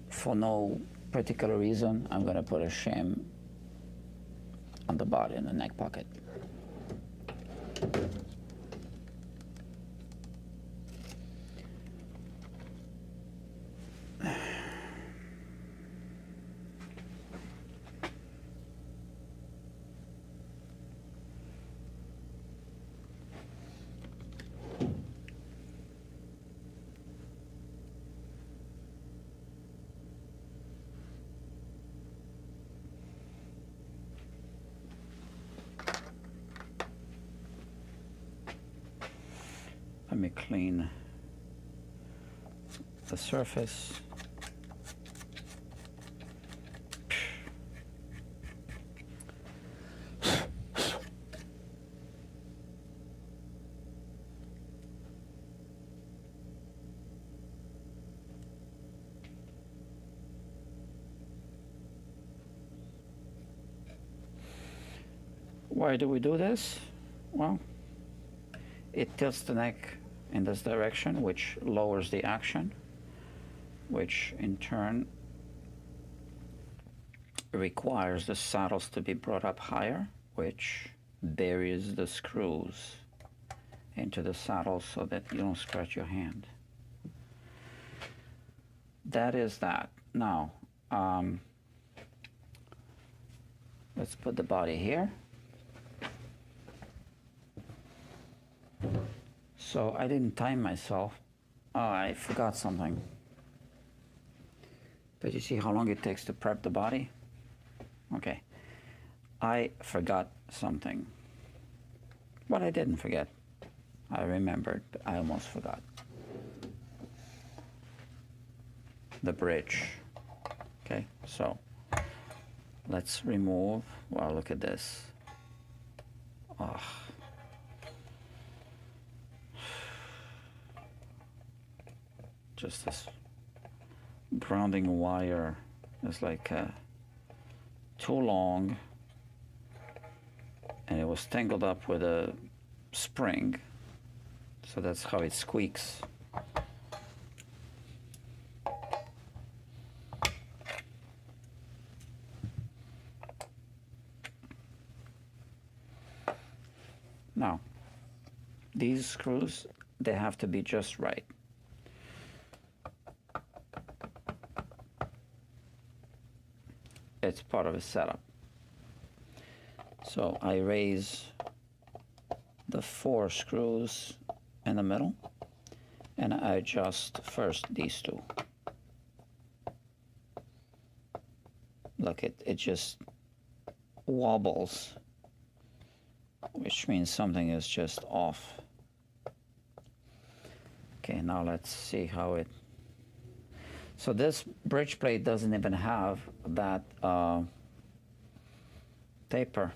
for no particular reason, I'm going to put a shim on the body, in the neck pocket. Let me clean the surface. Why do we do this? Well, it tilts the neck in this direction, which lowers the action, which in turn requires the saddles to be brought up higher, which buries the screws into the saddle so that you don't scratch your hand. That is that. Now, let's put the body here. So I didn't time myself. Oh, I forgot something. Did you see how long it takes to prep the body? Okay. I forgot something. But I didn't forget. I remembered, but I almost forgot. The bridge. Okay, so let's remove, well, look at this. Oh. Just this grounding wire is like too long, and it was tangled up with a spring, so that's how it squeaks. Now, these screws, they have to be just right. It's part of a setup. So I raise the 4 screws in the middle, and I adjust first these 2. Look, it just wobbles, which means something is just off. Okay, now let's see how it... So this bridge plate doesn't even have that taper.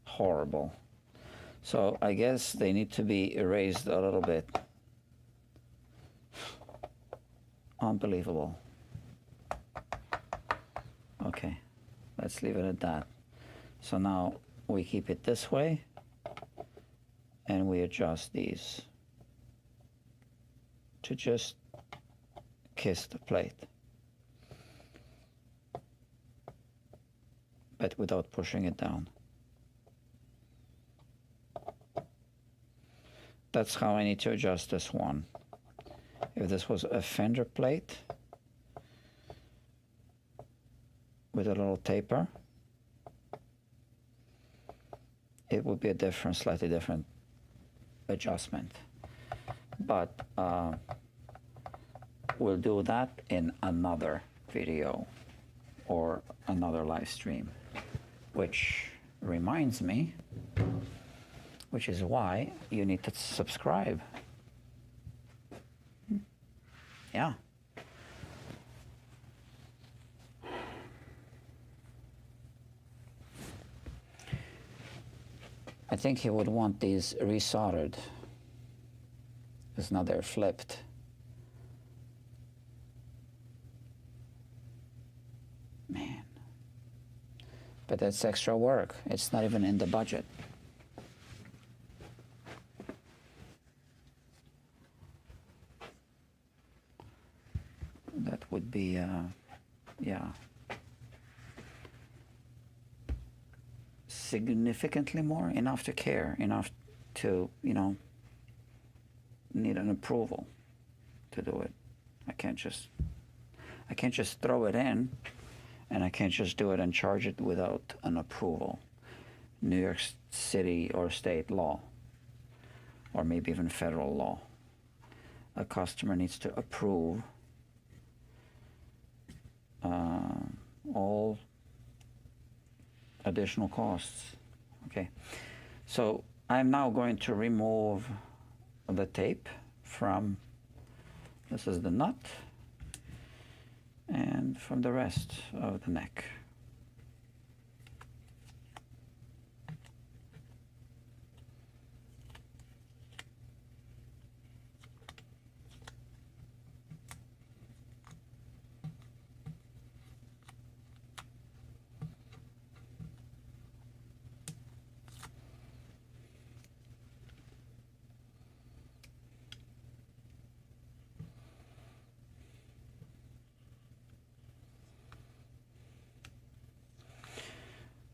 Horrible. So I guess they need to be erased a little bit. Unbelievable. Okay, let's leave it at that. So now we keep it this way and we adjust these to just kiss the plate, but without pushing it down. That's how I need to adjust this one. If this was a fender plate with a little taper, it would be a different, slightly different adjustment. But we'll do that in another video or another live stream, which reminds me, which is why you need to subscribe. Yeah. I think he would want these resoldered, because now they're flipped. Man. But that's extra work. It's not even in the budget. That would be, yeah, significantly more, enough to care, enough to, you know, need an approval to do it. I can't just throw it in, and I can't just do it and charge it without an approval. New York City or state law, or maybe even federal law. A customer needs to approve all additional costs. Okay, so I'm now going to remove the tape from, this is the nut, and from the rest of the neck.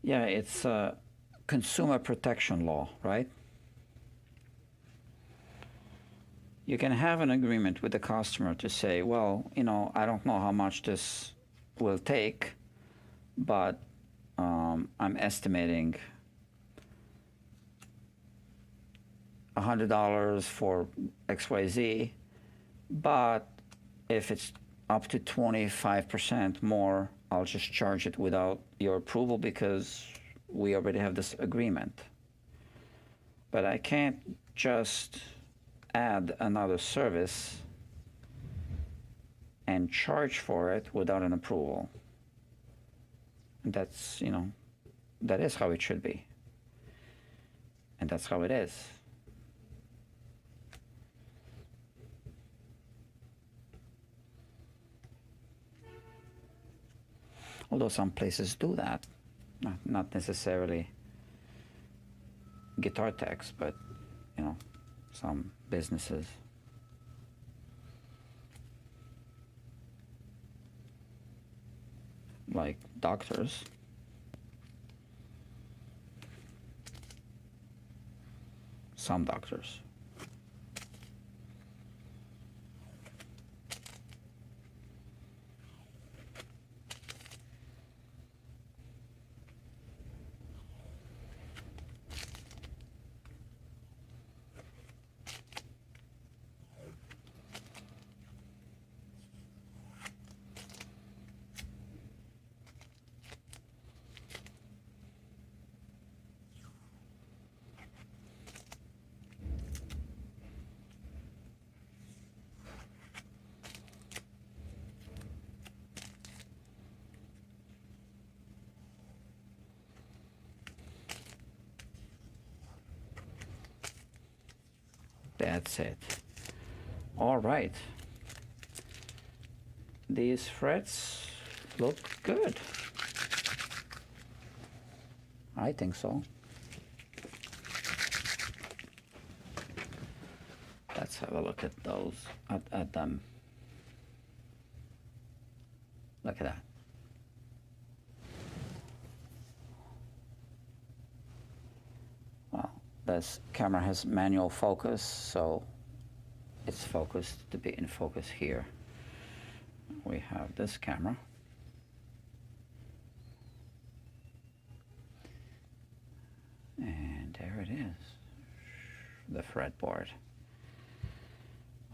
Yeah, it's a consumer protection law, right? You can have an agreement with the customer to say, well, you know, I don't know how much this will take, but I'm estimating $100 for XYZ, but if it's up to 25% more, I'll just charge it without your approval because we already have this agreement. But I can't just add another service and charge for it without an approval. And that's, you know, that is how it should be. And that's how it is. Although some places do that, not necessarily guitar techs, but, you know, some businesses. Like doctors. Some doctors. That's it. All right. These frets look good. I think so. Let's have a look at those, at them. Look at that. Well, this camera has manual focus, so it's focused to be in focus here. We have this camera. And there it is, the fretboard.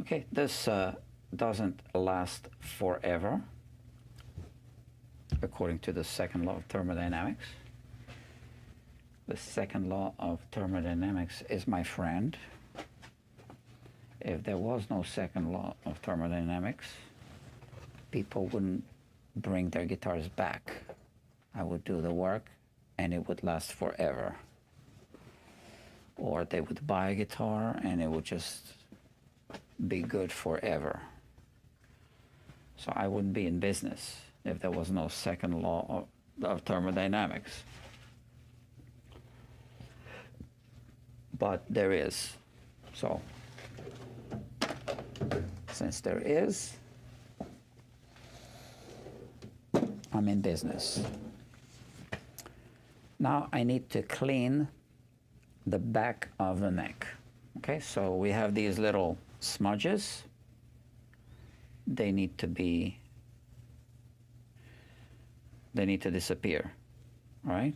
Okay, this doesn't last forever, according to the second law of thermodynamics. The second law of thermodynamics is my friend. If there was no second law of thermodynamics, people wouldn't bring their guitars back. I would do the work and it would last forever. Or they would buy a guitar and it would just be good forever. So I wouldn't be in business if there was no second law of thermodynamics. But there is. So since there is, I'm in business. Now I need to clean the back of the neck. Okay, so we have these little smudges. They need to disappear, all right?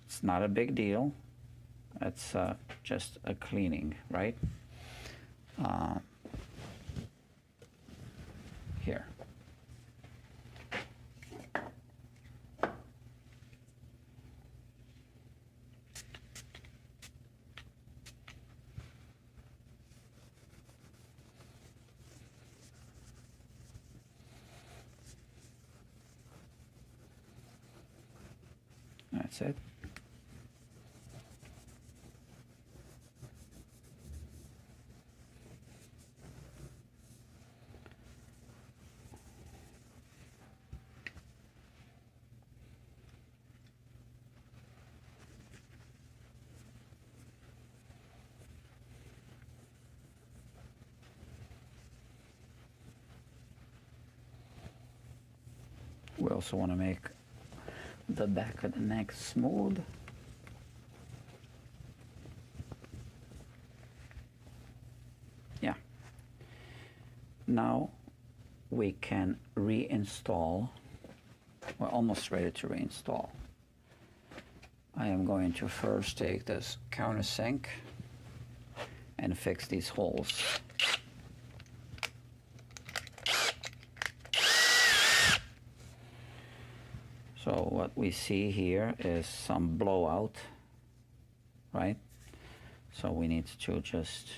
It's not a big deal. It's just a cleaning, right? Here. That's it. We also want to make the back of the neck smooth. Yeah. Now we can reinstall. We're almost ready to reinstall. I am going to first take this countersink and fix these holes. So what we see here is some blowout, right? So we need to just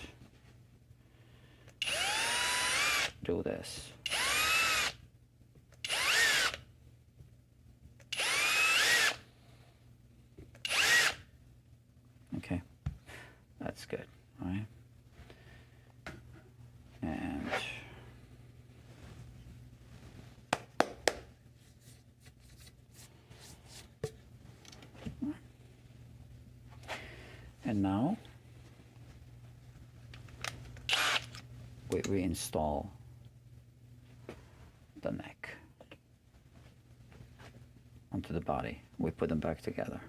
do this. Okay, that's good, all right? And now we reinstall the neck onto the body. We put them back together.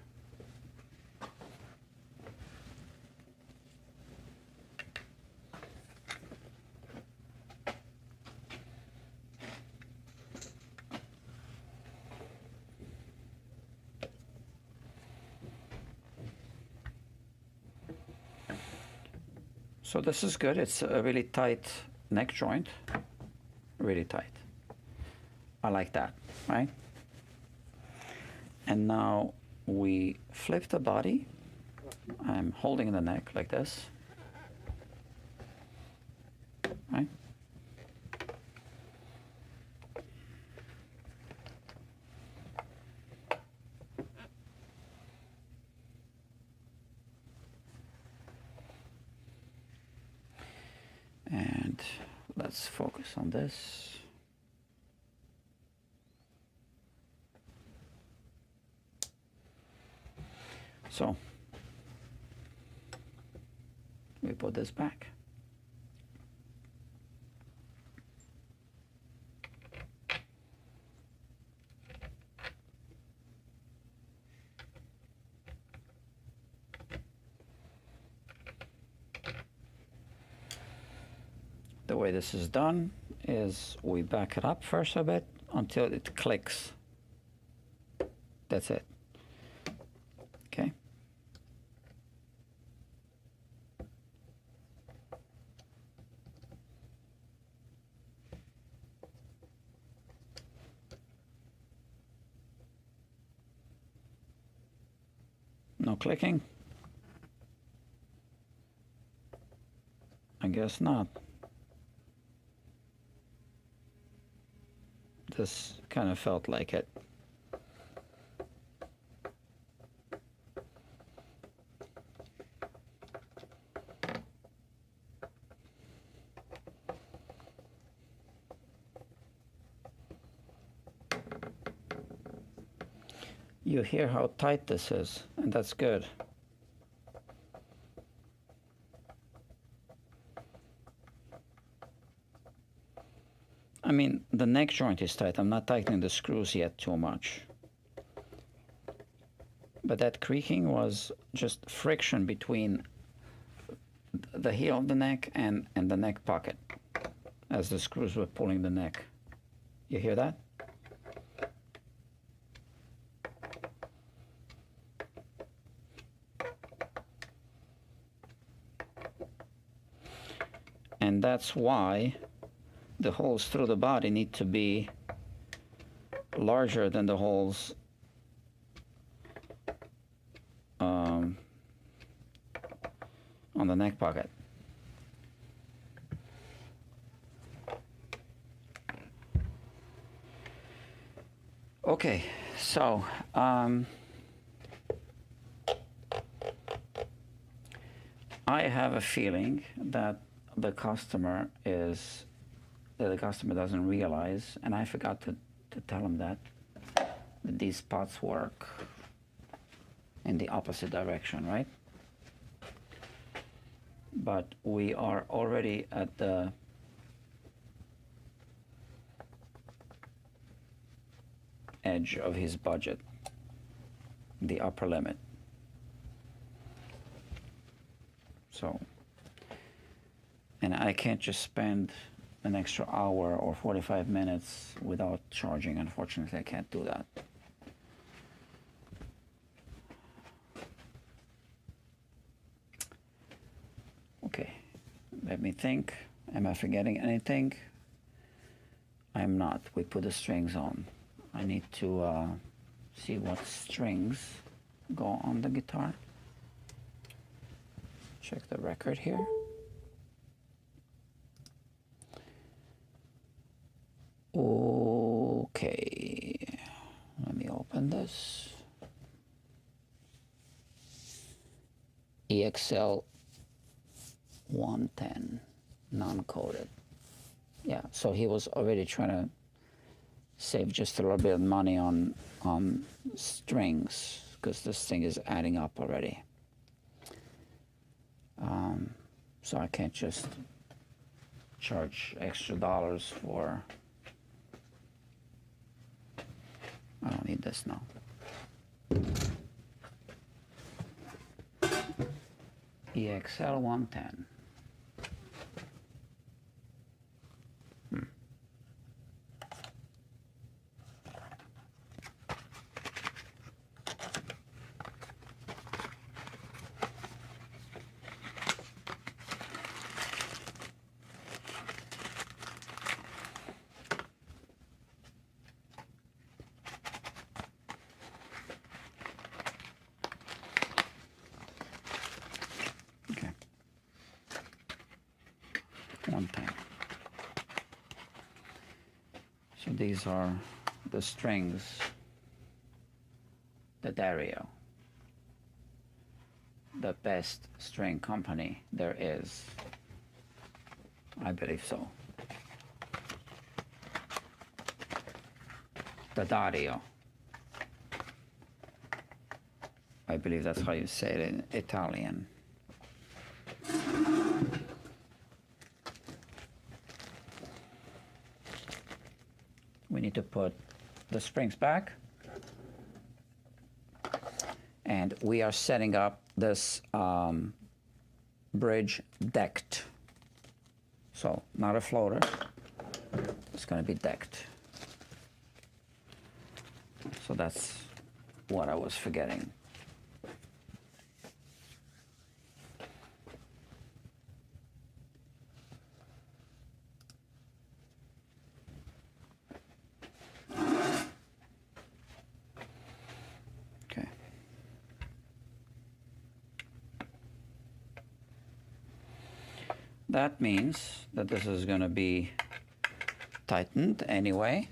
So this is good. It's a really tight neck joint, really tight. I like that, right? And now we flip the body. I'm holding the neck like this, right? And let's focus on this. So we put this back. The way this is done is we back it up first a bit until it clicks. That's it. Okay. No clicking? I guess not. This kind of felt like it. You hear how tight this is, and that's good. I mean, the neck joint is tight. I'm not tightening the screws yet too much. But that creaking was just friction between the heel of the neck and the neck pocket as the screws were pulling the neck. You hear that? And that's why the holes through the body need to be larger than the holes on the neck pocket. Okay, so I have a feeling that the customer doesn't realize, and I forgot to tell him that these spots work in the opposite direction, right? But we are already at the edge of his budget, the upper limit. So, and I can't just spend an extra hour or 45 minutes without charging. Unfortunately, I can't do that. Okay, let me think. Am I forgetting anything? I'm not. We put the strings on. I need to see what strings go on the guitar. Check the record here. Okay, let me open this. EXL 110, non-coded. Yeah, so he was already trying to save just a little bit of money on strings, because this thing is adding up already. So I can't just charge extra dollars for. I don't need this now. EXL 110. Okay. 110. So these are the strings, the Dario, the best string company there is. I believe so. Daddario. I believe that's how you say it in Italian. We need to put the springs back. And we are setting up this bridge decked. So not a floater, it's going to be decked. So that's what I was forgetting. Okay. That means that this is going to be tightened anyway.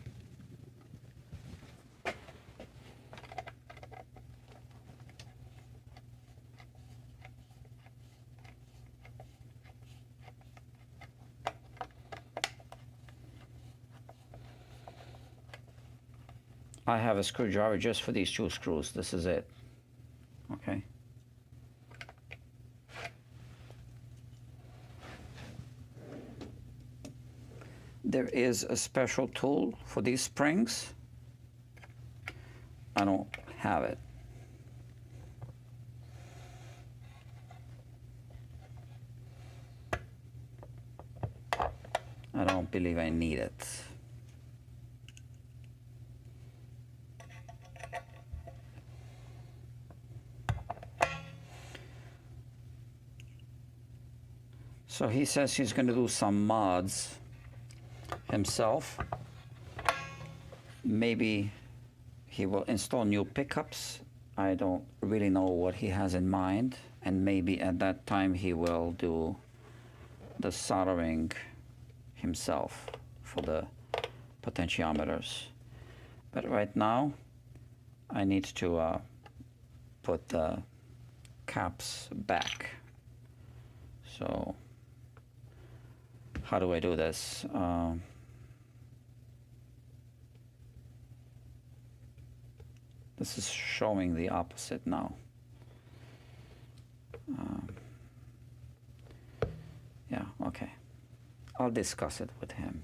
I have a screwdriver just for these two screws. This is it. Okay. There is a special tool for these springs. I don't have it. I don't believe I need it. So he says he's going to do some mods himself. Maybe he will install new pickups. I don't really know what he has in mind, and maybe at that time he will do the soldering himself for the potentiometers. But right now I need to put the caps back. So how do I do this? This is showing the opposite now. Yeah, okay. I'll discuss it with him.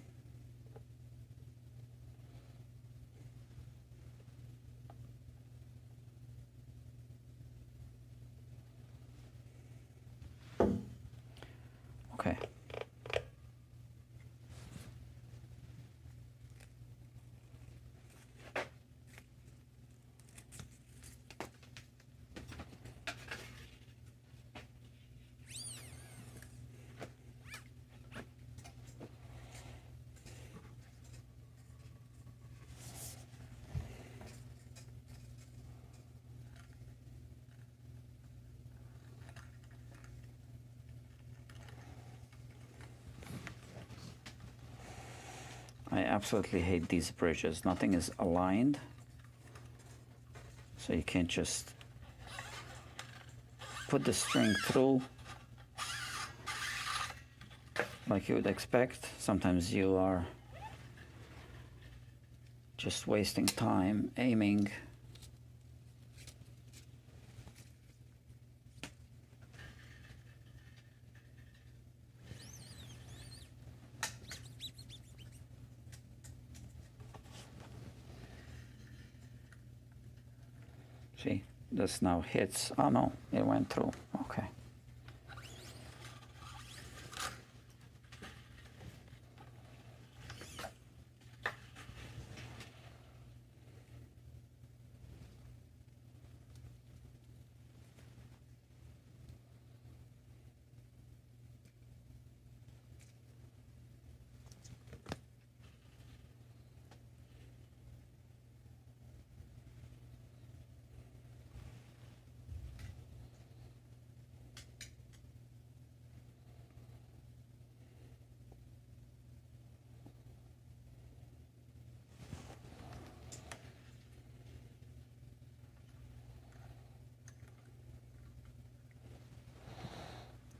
Okay. I absolutely hate these bridges. Nothing is aligned, so you can't just put the string through like you would expect. Sometimes you are just wasting time aiming. See, this now hits. Oh no, it went through. Okay.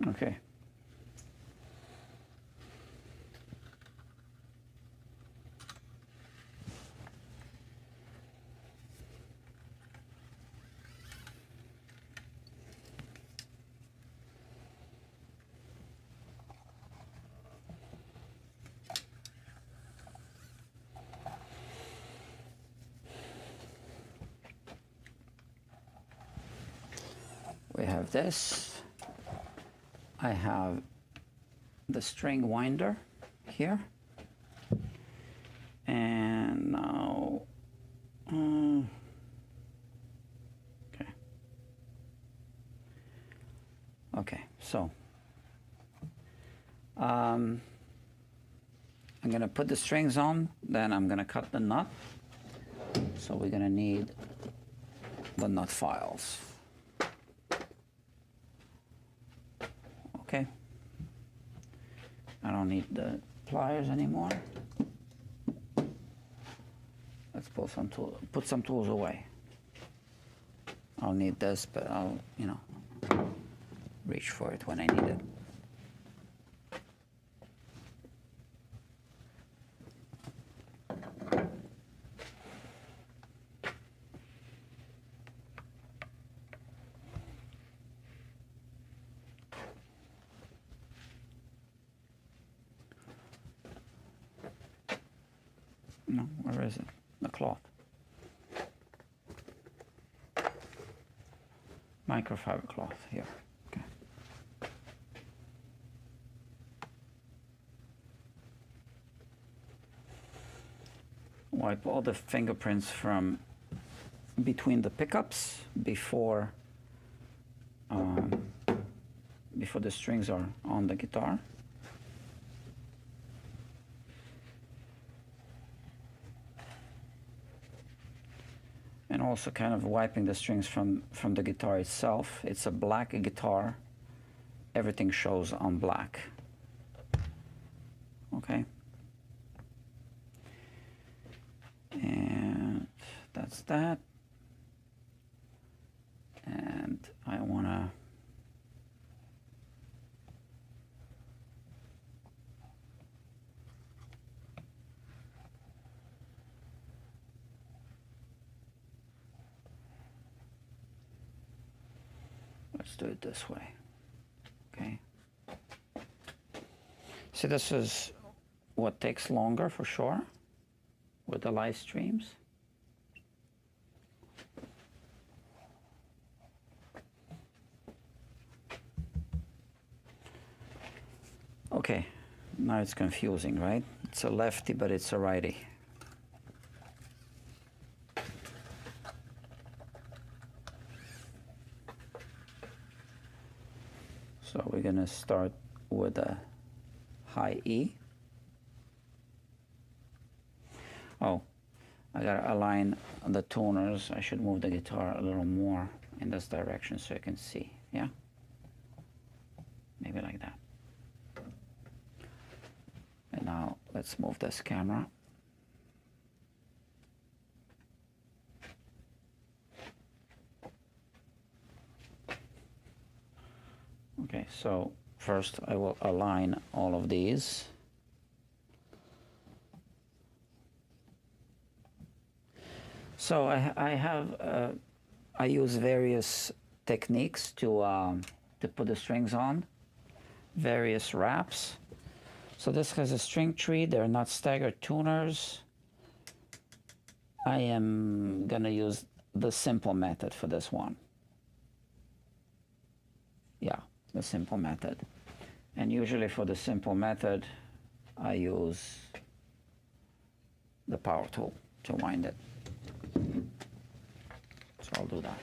Okay. we have this. I have the string winder here. And now, okay, so I'm going to put the strings on, then I'm going to cut the nut. So we're going to need the nut files. Okay. I don't need the pliers anymore. Let's put some tools away. I'll need this, but I'll, you know, reach for it when I need it. No, where is it? The cloth. Microfiber cloth here. Okay. Wipe all the fingerprints from between the pickups before the strings are on the guitar. And also kind of wiping the strings from the guitar itself. It's a black guitar. Everything shows on black. Okay. And that's that. And I want to let's do it this way. Okay. See, this is what takes longer for sure with the live streams. Okay, now it's confusing, right? It's a lefty, but it's a righty. So we're going to start with a high E. Oh, I got to align the toners. I should move the guitar a little more in this direction so you can see. Yeah? Maybe like that. And now let's move this camera. Okay, so first I will align all of these. So I use various techniques to put the strings on, various wraps. So this has a string tree. They're not staggered tuners. I am gonna use the simple method for this one. Yeah, the simple method. And usually for the simple method, I use the power tool to wind it. So I'll do that.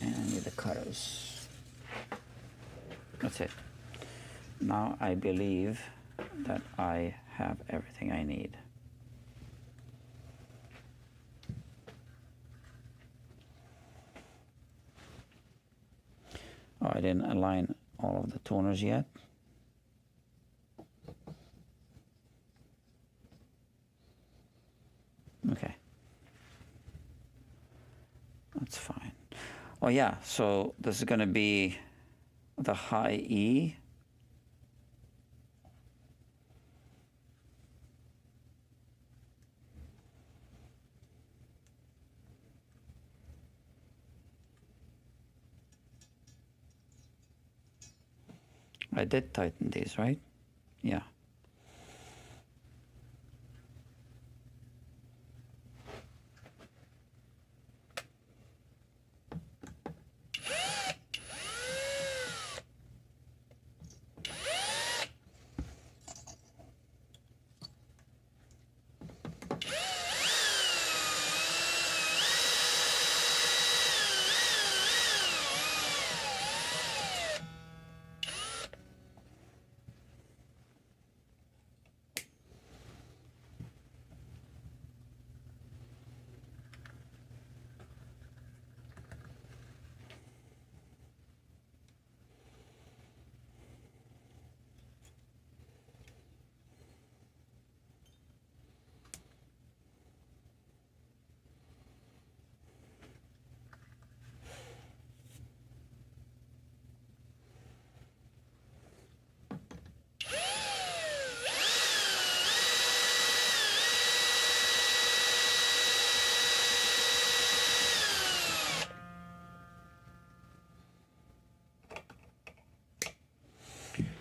And I need the cutters. That's it. Now I believe that I have everything I need. Oh, I didn't align all of the toners yet. Okay. That's fine. Oh yeah, so this is going to be the high E. I did tighten these, right? Yeah.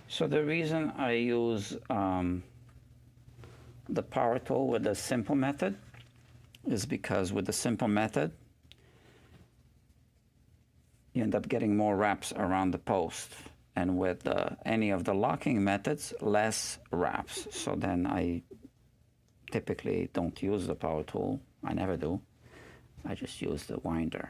So the reason I use the power tool with the simple method is because with the simple method, you end up getting more wraps around the post. And with any of the locking methods, less wraps. So then I typically don't use the power tool. I never do. I just use the winder.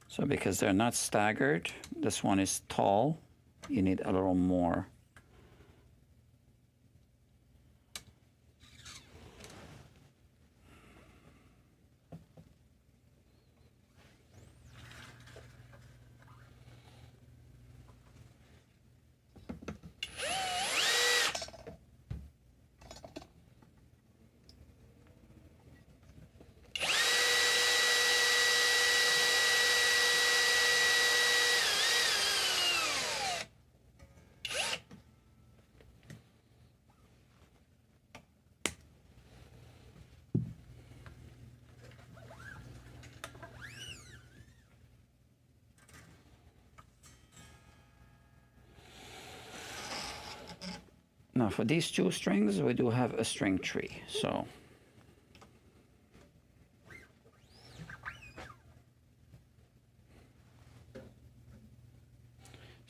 So because they're not staggered, this one is tall, you need a little more. Now for these two strings, we do have a string tree, so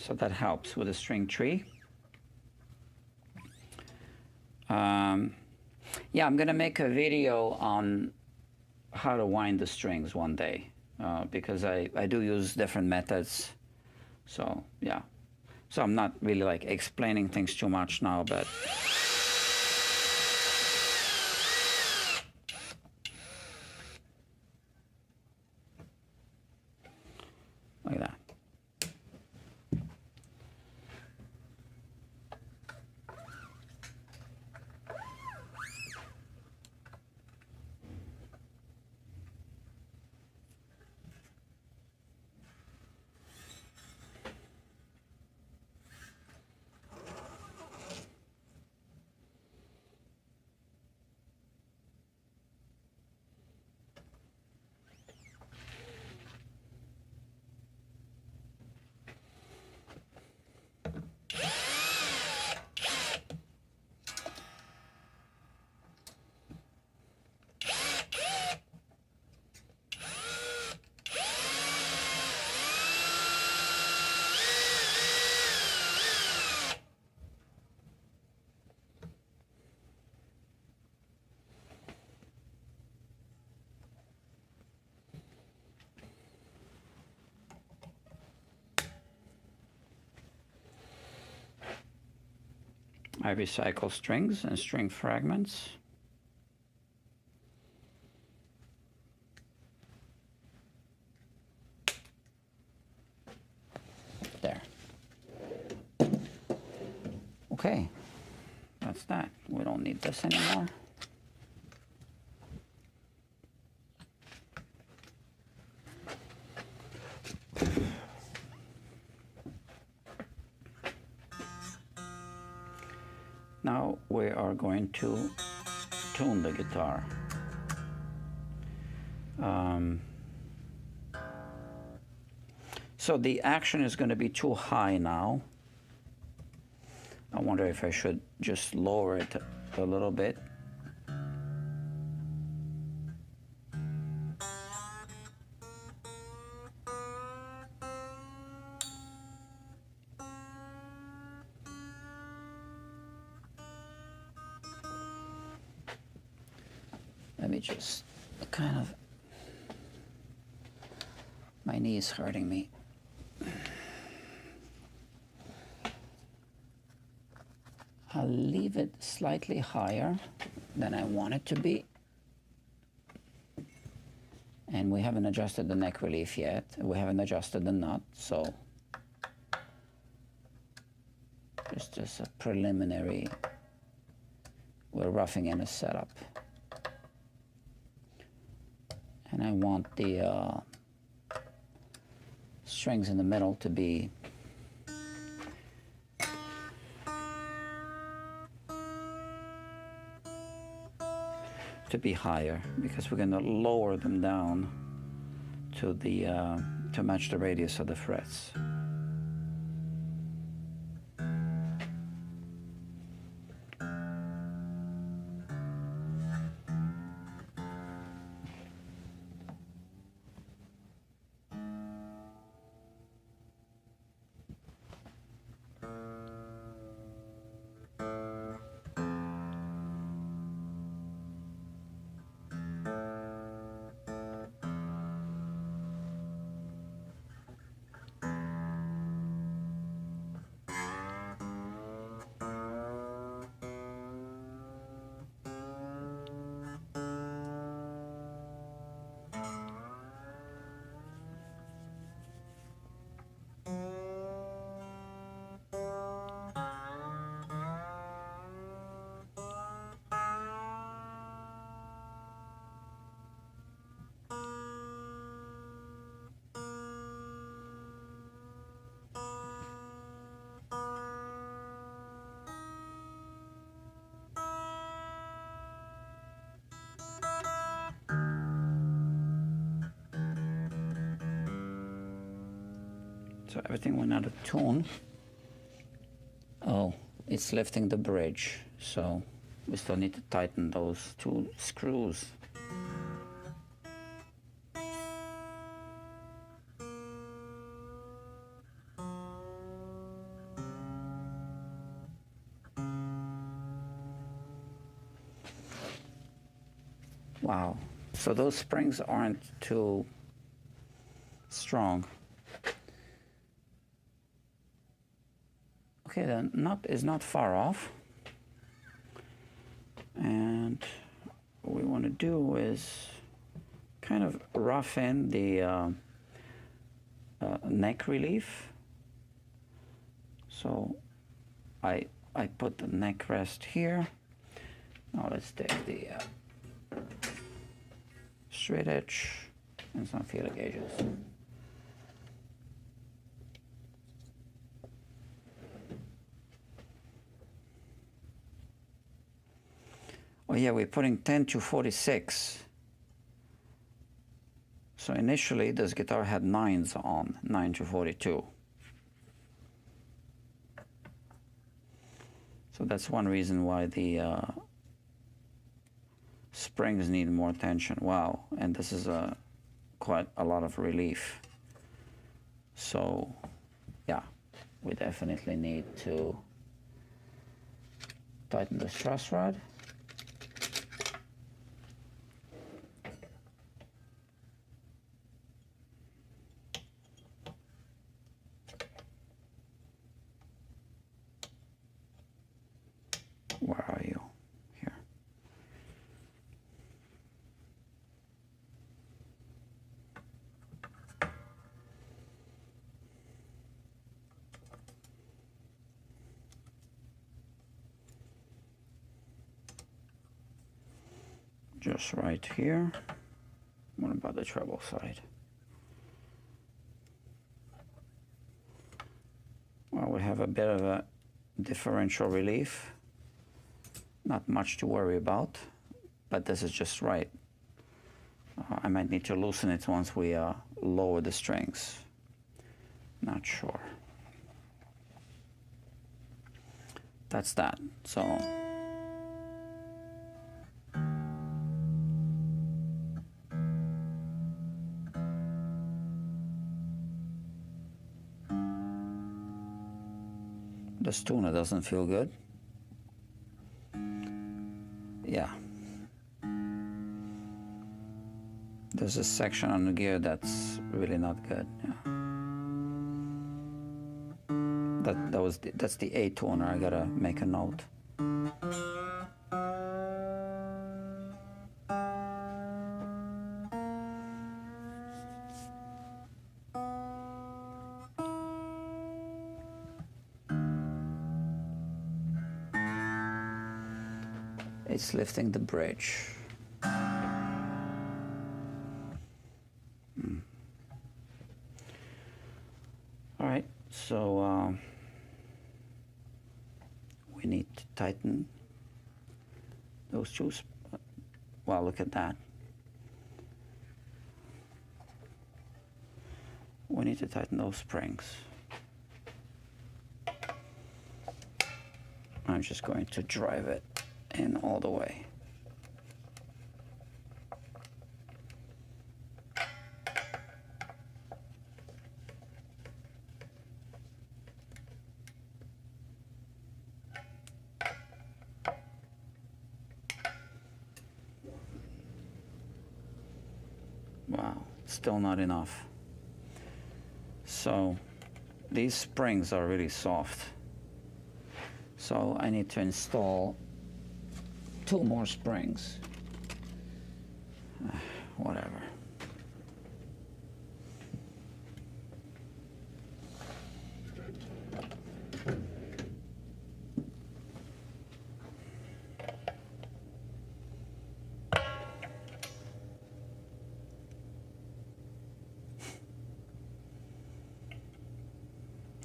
that helps with a string tree. Yeah, I'm gonna make a video on how to wind the strings one day, because I do use different methods. So yeah, so I'm not really like explaining things too much now, but like that. I recycle strings and string fragments. There. Okay, that's that. We don't need this anymore. Now we are going to tune the guitar. So the action is going to be too high now. I wonder if I should just lower it a little bit. Let me just kind of, my knee is hurting me. A leave it slightly higher than I want it to be. And we haven't adjusted the neck relief yet. We haven't adjusted the nut, so just a preliminary, we're roughing in a setup. And I want the strings in the middle to be higher, because we're going to lower them down to the to match the radius of the frets. So everything went out of tune. Oh, it's lifting the bridge, so we still need to tighten those two screws. Wow, so those springs aren't too strong. Okay, the nut is not far off, and what we want to do is kind of rough in the neck relief. So I put the neck rest here. Now let's take the straight edge and some feeler gauges. Oh yeah, we're putting 10 to 46. So initially this guitar had 9s on, 9 to 42. So that's one reason why the springs need more tension. Wow, and this is quite a lot of relief. So yeah, we definitely need to tighten the truss rod. Where are you? Here. Just right here. What about the treble side? Well, we have a bit of a differential relief. Not much to worry about, but this is just right. I might need to loosen it once we lower the strings. Not sure. That's that. So the tuner doesn't feel good. Yeah. There's a section on the gear that's really not good. Yeah. That's the A tuner. I gotta make a note. it's lifting the bridge. All right, so we need to tighten those two. Well, look at that. We need to tighten those springs. I'm just going to drive it in all the way. Wow, still not enough. So these springs are really soft. So I need to install 2 more springs. Whatever.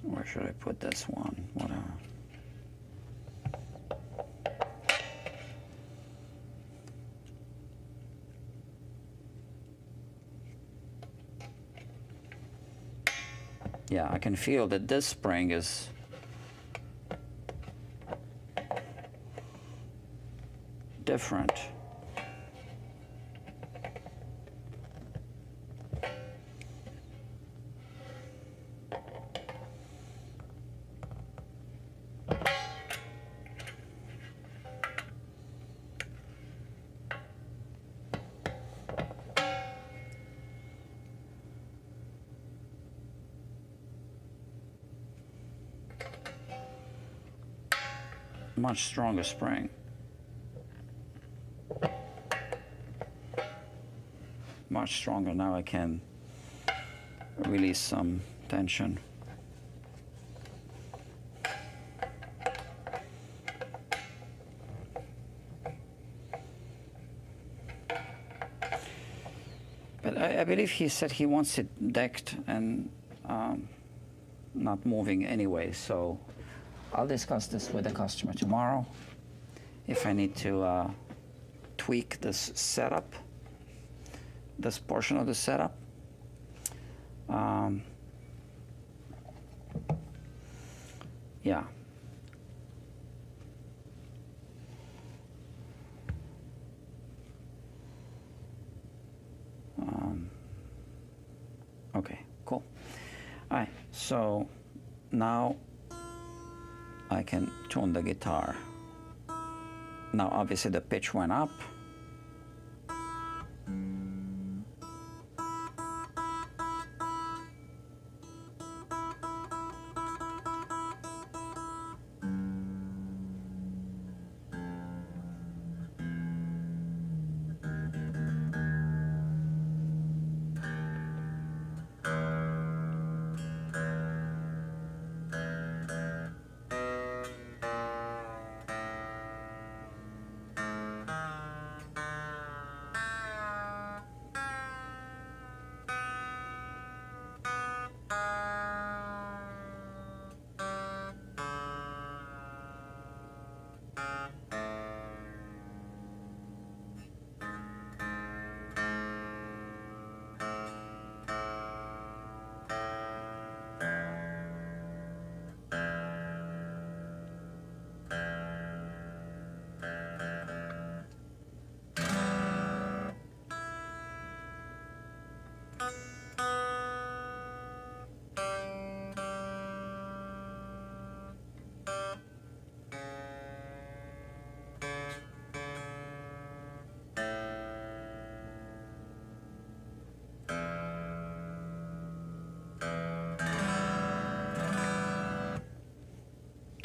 Where should I put this one? Whatever. Yeah, I can feel that this spring is different. Much stronger spring. Much stronger. Now I can release some tension. But I believe he said he wants it decked and not moving anyway, so I'll discuss this with the customer tomorrow. If I need to tweak this setup, this portion of the setup. Yeah. Okay, cool. All right, so now I can tune the guitar. Now obviously the pitch went up.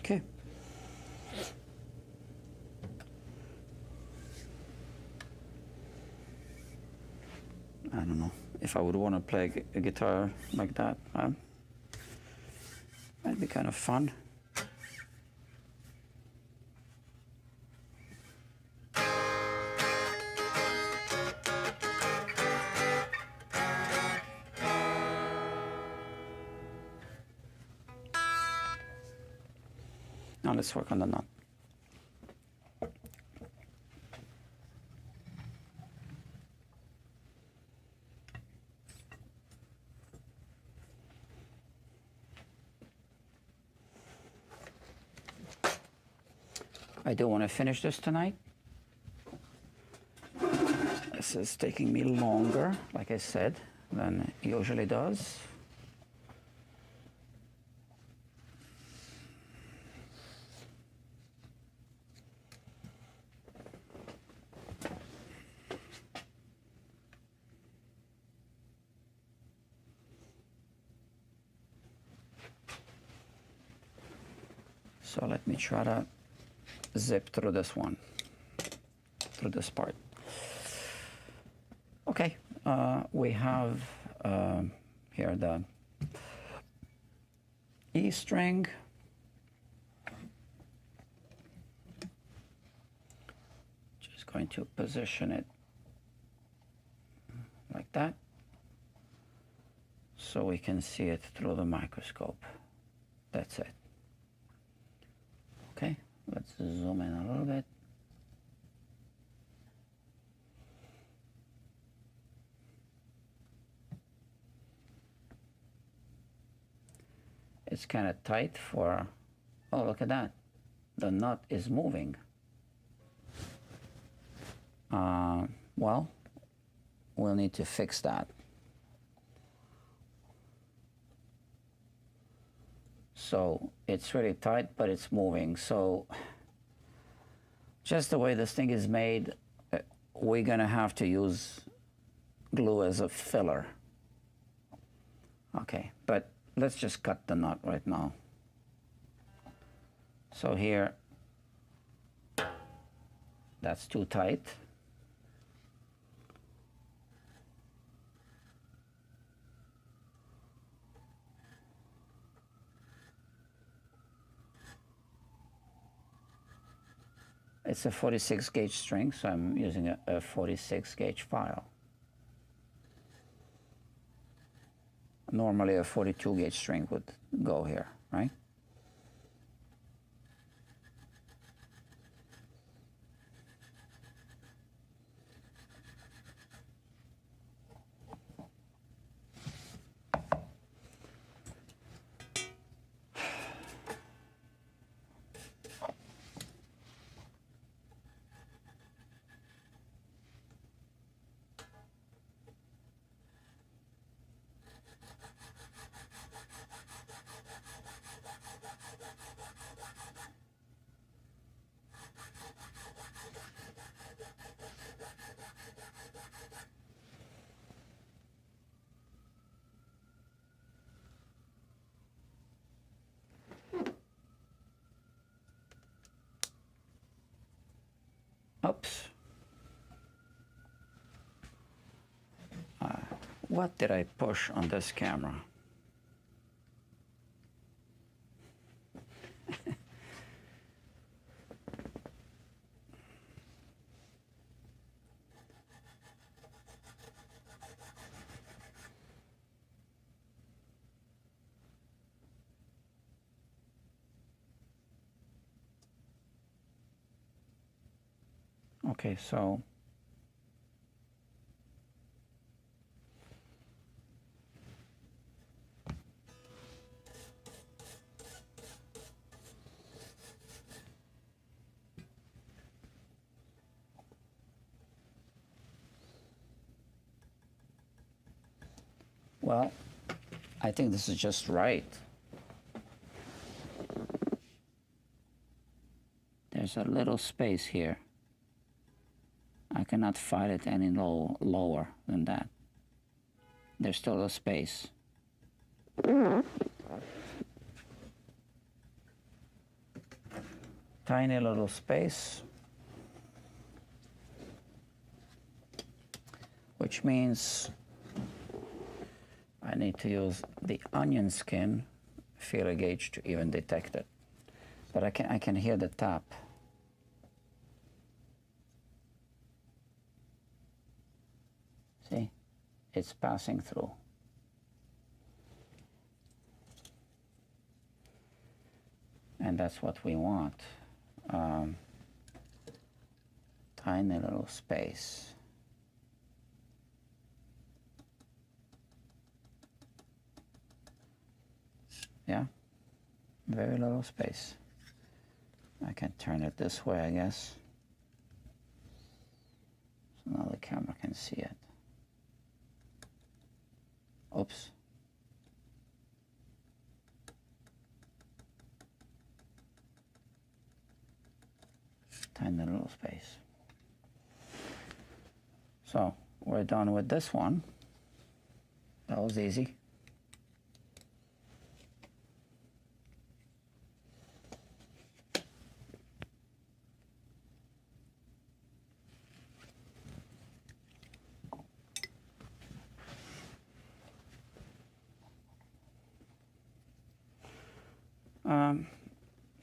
Okay. I don't know if I would want to play a guitar like that. Might be kind of fun. Now let's work on the nut. I do want to finish this tonight. This is taking me longer, like I said, than it usually does. So let me try to zip through this one, through this part. Okay, we have here the E string. Just going to position it like that so we can see it through the microscope. That's it. Okay, let's zoom in a little bit. It's kind of tight for, oh, look at that. The nut is moving. Well, we'll need to fix that. So it's really tight, but it's moving. So just the way this thing is made, we're gonna have to use glue as a filler. Okay, but let's just cut the nut right now. So here, that's too tight. It's a 46 gauge string, so I'm using a 46 gauge file. Normally a 42 gauge string would go here, right? Oops. What did I push on this camera? Okay, so well, I think this is just right. There's a little space here. I cannot file it any lower than that. There's still a space. Tiny little space, which means I need to use the onion skin feeler gauge to even detect it. But I can hear the tap. See, it's passing through. and that's what we want. Tiny little space. Yeah, very little space. I can turn it this way, I guess. So now the camera can see it. Oops. Tiny little space. So we're done with this one. That was easy.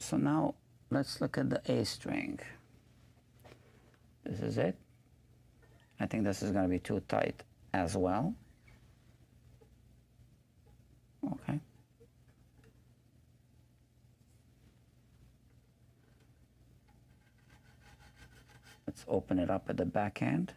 So now let's look at the A string. This is it. I think this is going to be too tight as well. Okay. Let's open it up at the back end.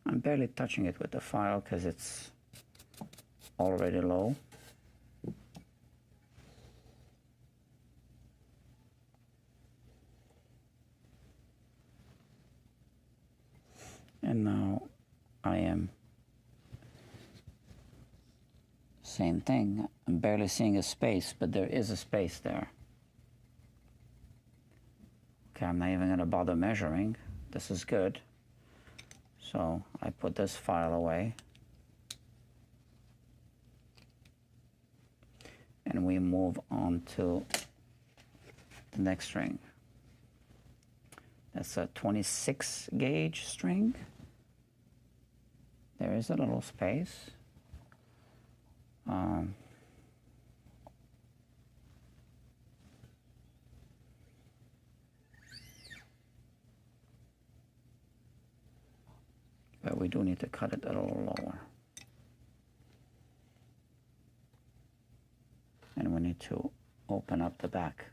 I'm barely touching it with the file because it's already low. And now I am, same thing, I'm barely seeing a space, but there is a space there. Okay, I'm not even going to bother measuring. This is good. So I put this file away. And we move on to the next string. That's a 26 gauge string. There is a little space. But we do need to cut it a little lower. And we need to open up the back.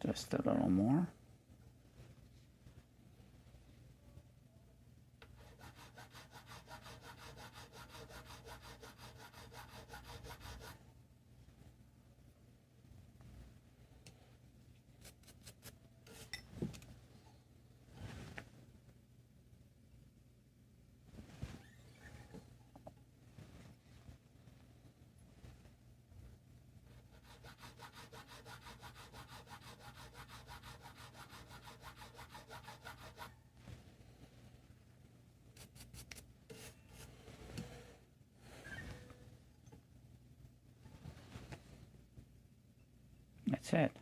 Just a little more. That's it.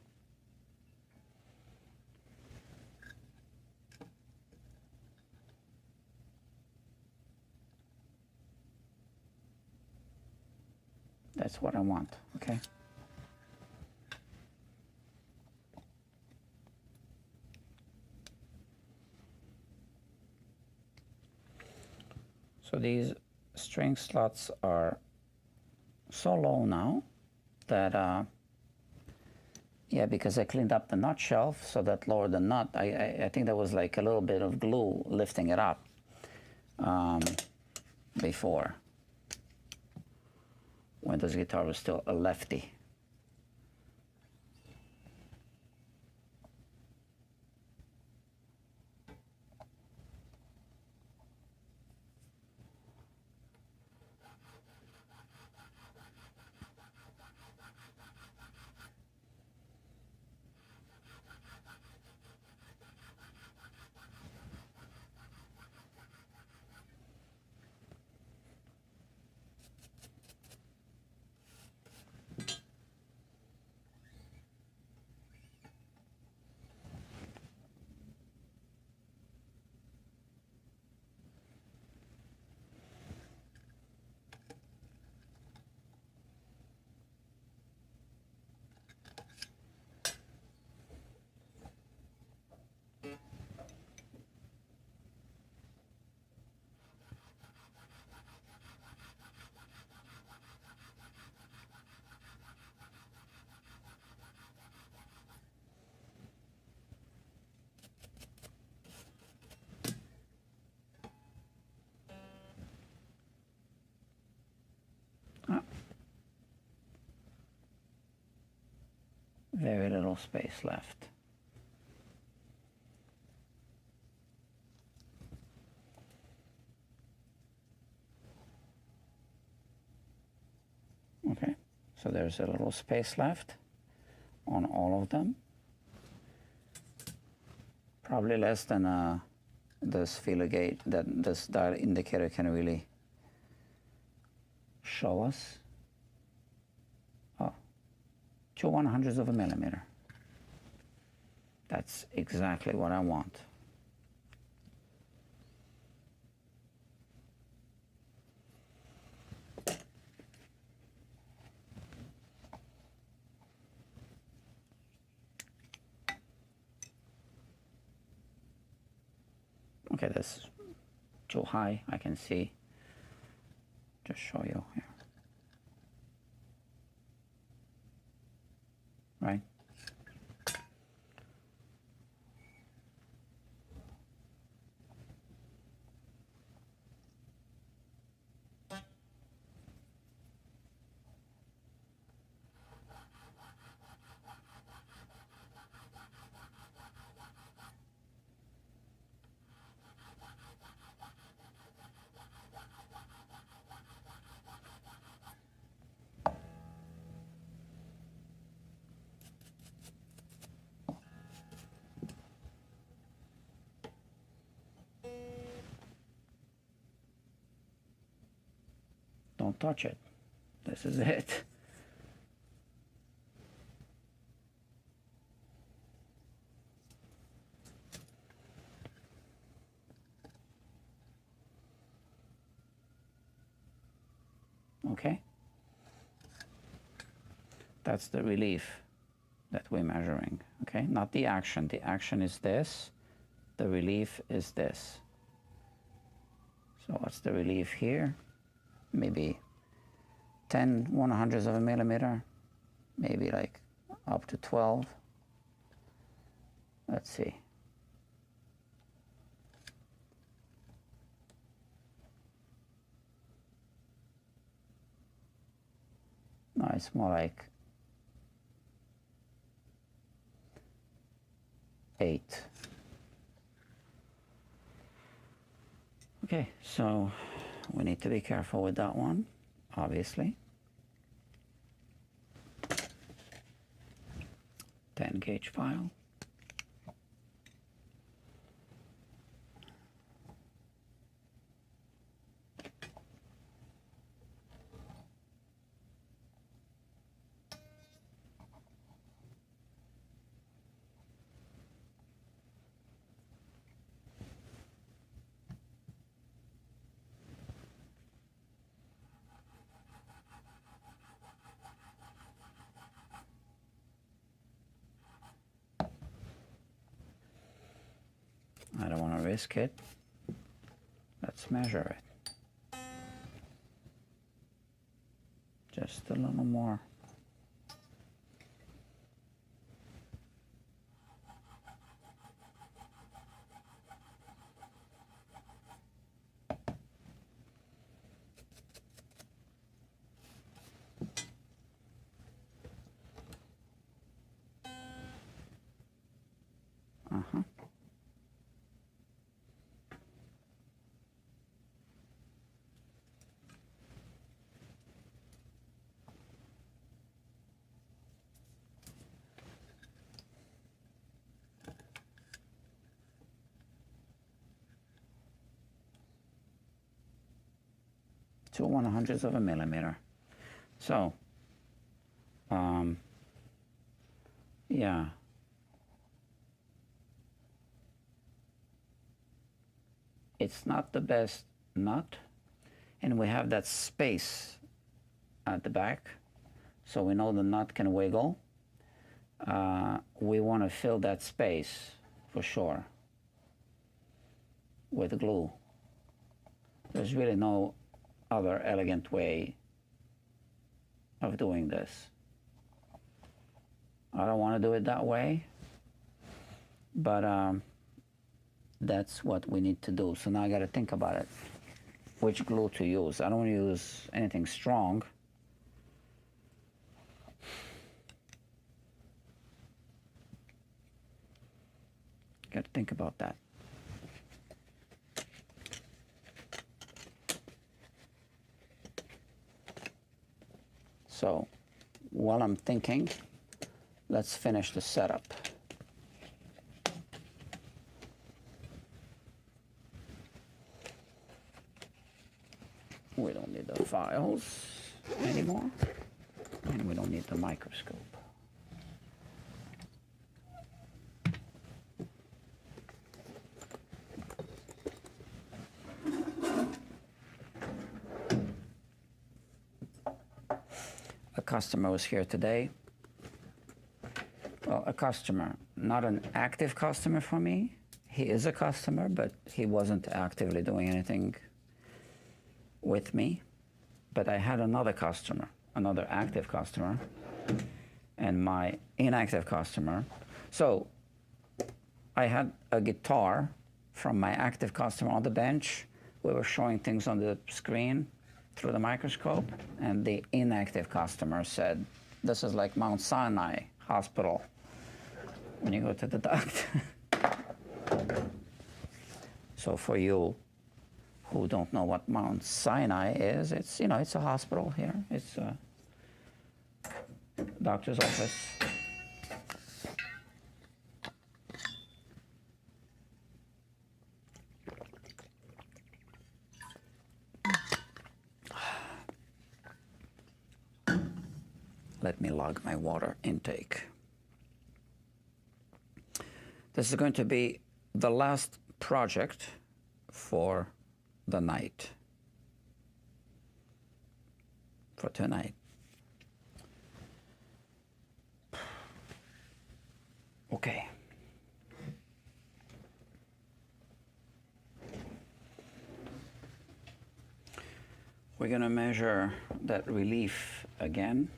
That's what I want, okay? So these string slots are so low now that yeah, because I cleaned up the nut shelf, so that lowered the nut. I think there was like a little bit of glue lifting it up. before, when this guitar was still a lefty. Very little space left. Okay, so there's a little space left on all of them. Probably less than this feeler gauge, that this dial indicator can really show us. 2/100ths of a millimeter. That's exactly what I want. Okay, that's too high, I can see. Just show you here. Right? Don't touch it. This is it. Okay? That's the relief that we're measuring, okay? Not the action. The action is this. The relief is this. So what's the relief here? Maybe 10/100ths of a millimeter, maybe like up to 12. Let's see. No, it's more like 8. Okay, so we need to be careful with that one, obviously. 10 gauge file. I don't want to risk it. Let's measure it. Just a little more. 2/100th of a millimeter. So, yeah. It's not the best nut, and we have that space at the back, so we know the nut can wiggle. We want to fill that space for sure with glue. There's really no other elegant way of doing this. I don't want to do it that way, but that's what we need to do. So now I got to think about it, which glue to use. I don't want to use anything strong. Got to think about that. So while I'm thinking, let's finish the setup. We don't need the files anymore, and we don't need the microscope. A customer was here today. Well, a customer, not an active customer for me. He is a customer, but he wasn't actively doing anything with me. But I had another customer, another active customer, and my inactive customer. So I had a guitar from my active customer on the bench. We were showing things on the screen through the microscope, and the inactive customer said, "This is like Mount Sinai Hospital when you go to the doctor." So for you who don't know what Mount Sinai is, it's, you know, it's a hospital here. It's a doctor's office. Let me log my water intake. This is going to be the last project for the night, for tonight. Okay. We're going to measure that relief again.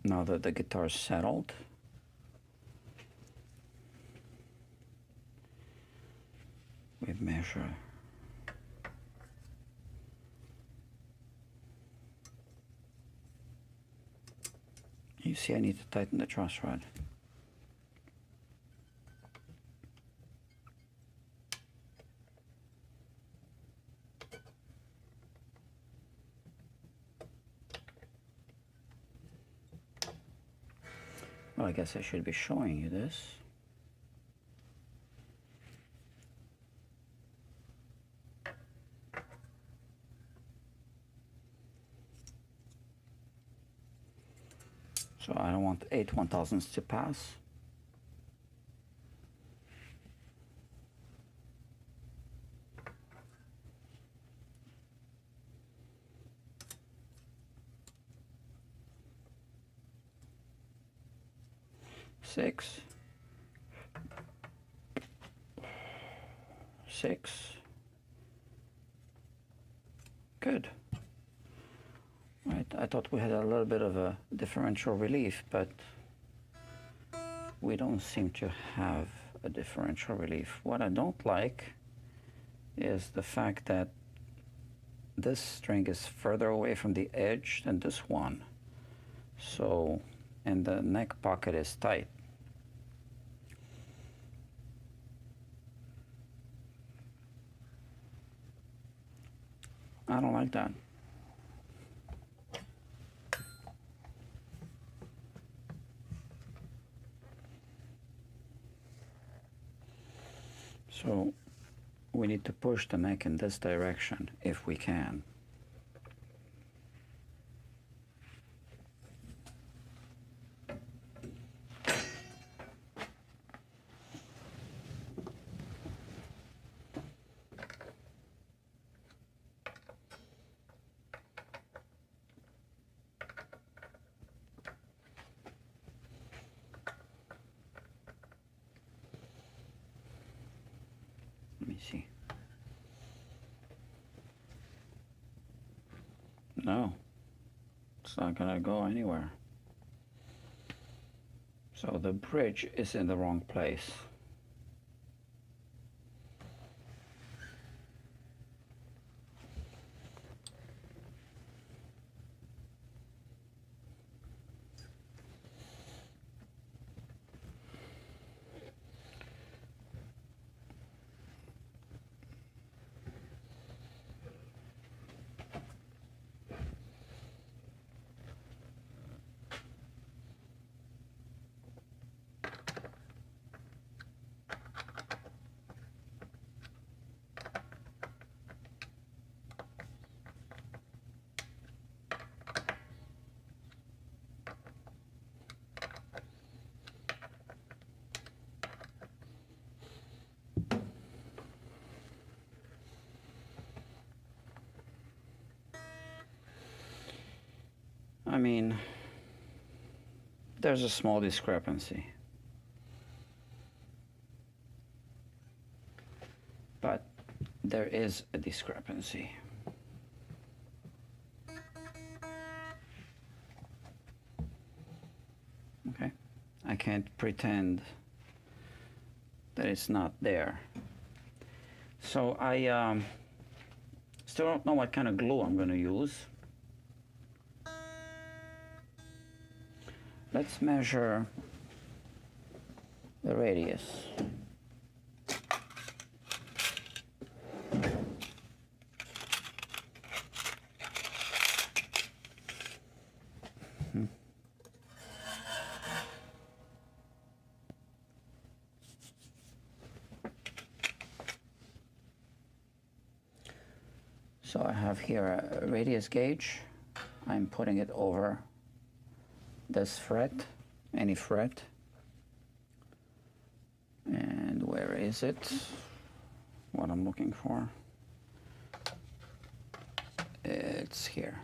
Now that the guitar is settled, we measure you see I need to tighten the truss rod. Well, I guess I should be showing you this. So I don't want 8 1/1000ths to pass. Six. Good. Right, I thought we had a little bit of a differential relief, but we don't seem to have a differential relief. What I don't like is the fact that this string is further away from the edge than this one. So, and the neck pocket is tight. I don't like that. So we need to push the neck in this direction if we can. Let me see. No, it's not gonna go anywhere. So the bridge is in the wrong place. I mean, there's a small discrepancy. But there is a discrepancy. Okay? I can't pretend that it's not there. So I still don't know what kind of glue I'm going to use. Let's measure the radius. So I have here a radius gauge. I'm putting it over this fret, any fret. And where is it? What I'm looking for. It's here.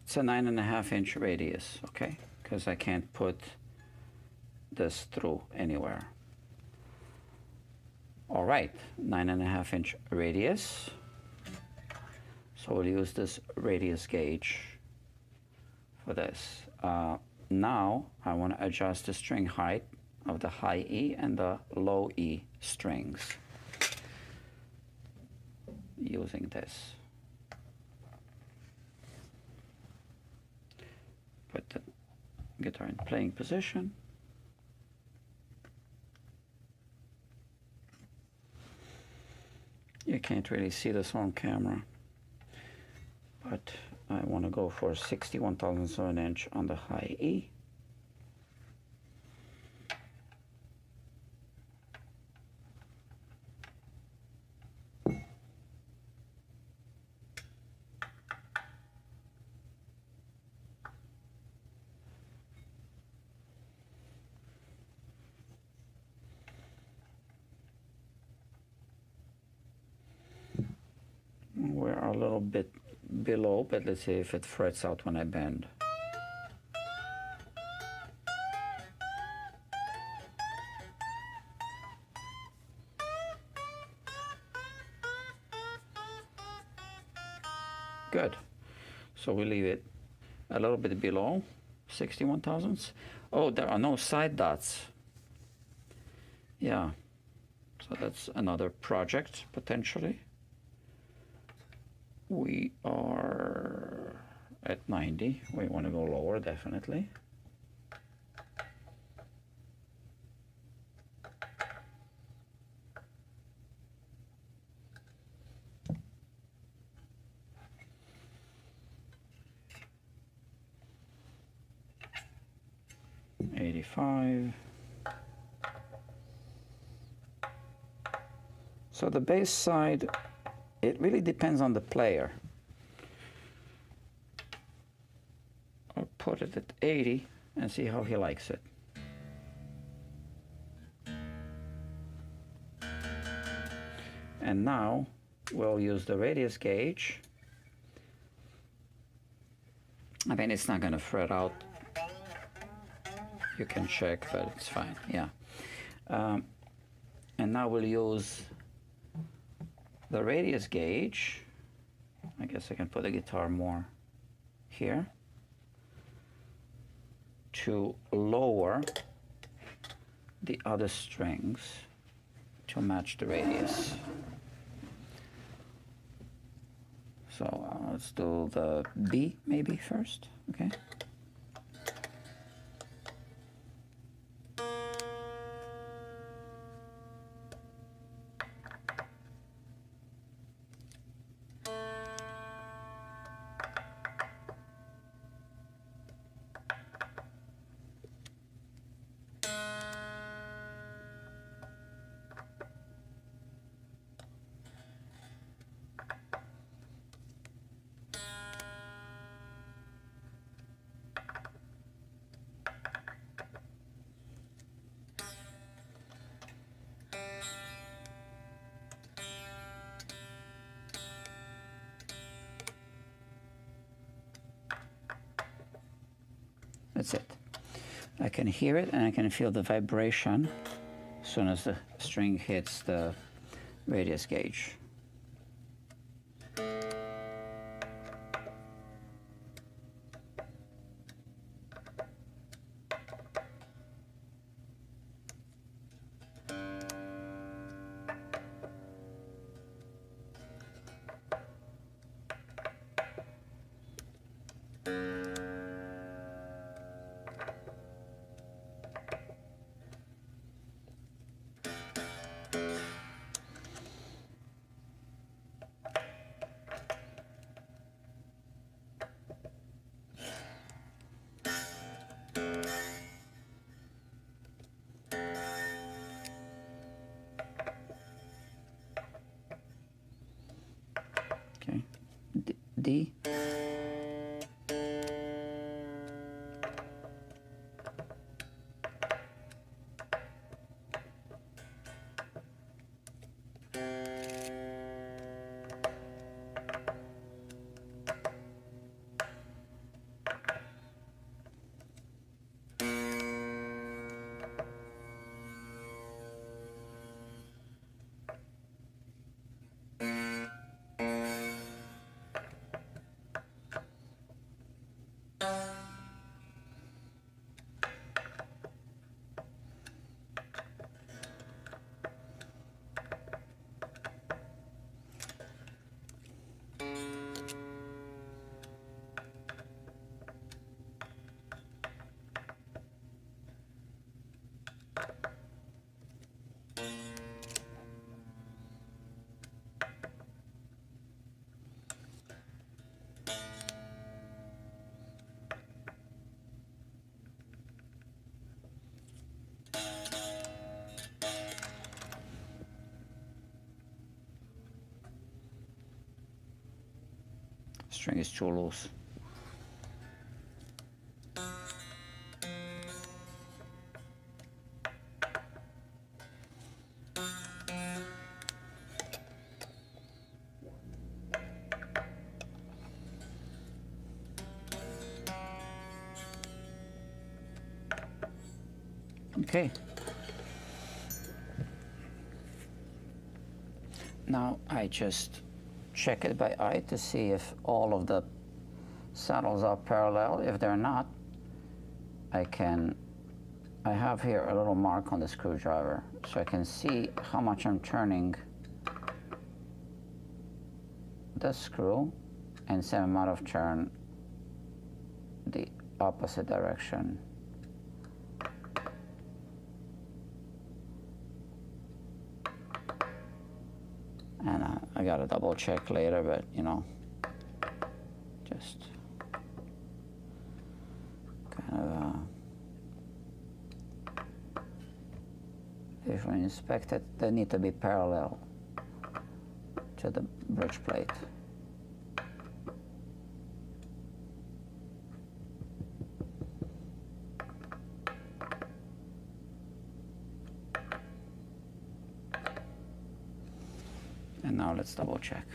It's a 9.5-inch radius, okay? Because I can't put this through anywhere. All right, 9.5-inch radius. So we'll use this radius gauge for this. Now I want to adjust the string height of the high E and the low E strings using this. Put the guitar in playing position. You can't really see this on camera, but I want to go for 61/1000 of an inch on the high E. a little bit below, but let's see if it frets out when I bend. Good. So we leave it a little bit below 61 thousandths. Oh, there are no side dots. Yeah. So that's another project potentially. We are at 90. We want to go lower, definitely. So the bass side, it really depends on the player. I'll put it at 80 and see how he likes it. And now we'll use the radius gauge. I mean, it's not going to fret out. You can check, but it's fine, yeah. And now we'll use the radius gauge. I guess I can put the guitar more here to lower the other strings to match the radius. So let's do the B maybe first, okay? That's it. I can hear it and I can feel the vibration as soon as the string hits the radius gauge. Okay, D. String is too loose. Okay. Now I just check it by eye to see if all of the saddles are parallel. If they're not, I have here a little mark on the screwdriver, so I can see how much I'm turning the screw and same amount of turn the opposite direction. And I gotta double check later, but you know, just kind of if we inspect it, they need to be parallel to the bridge plate. And now let's double check.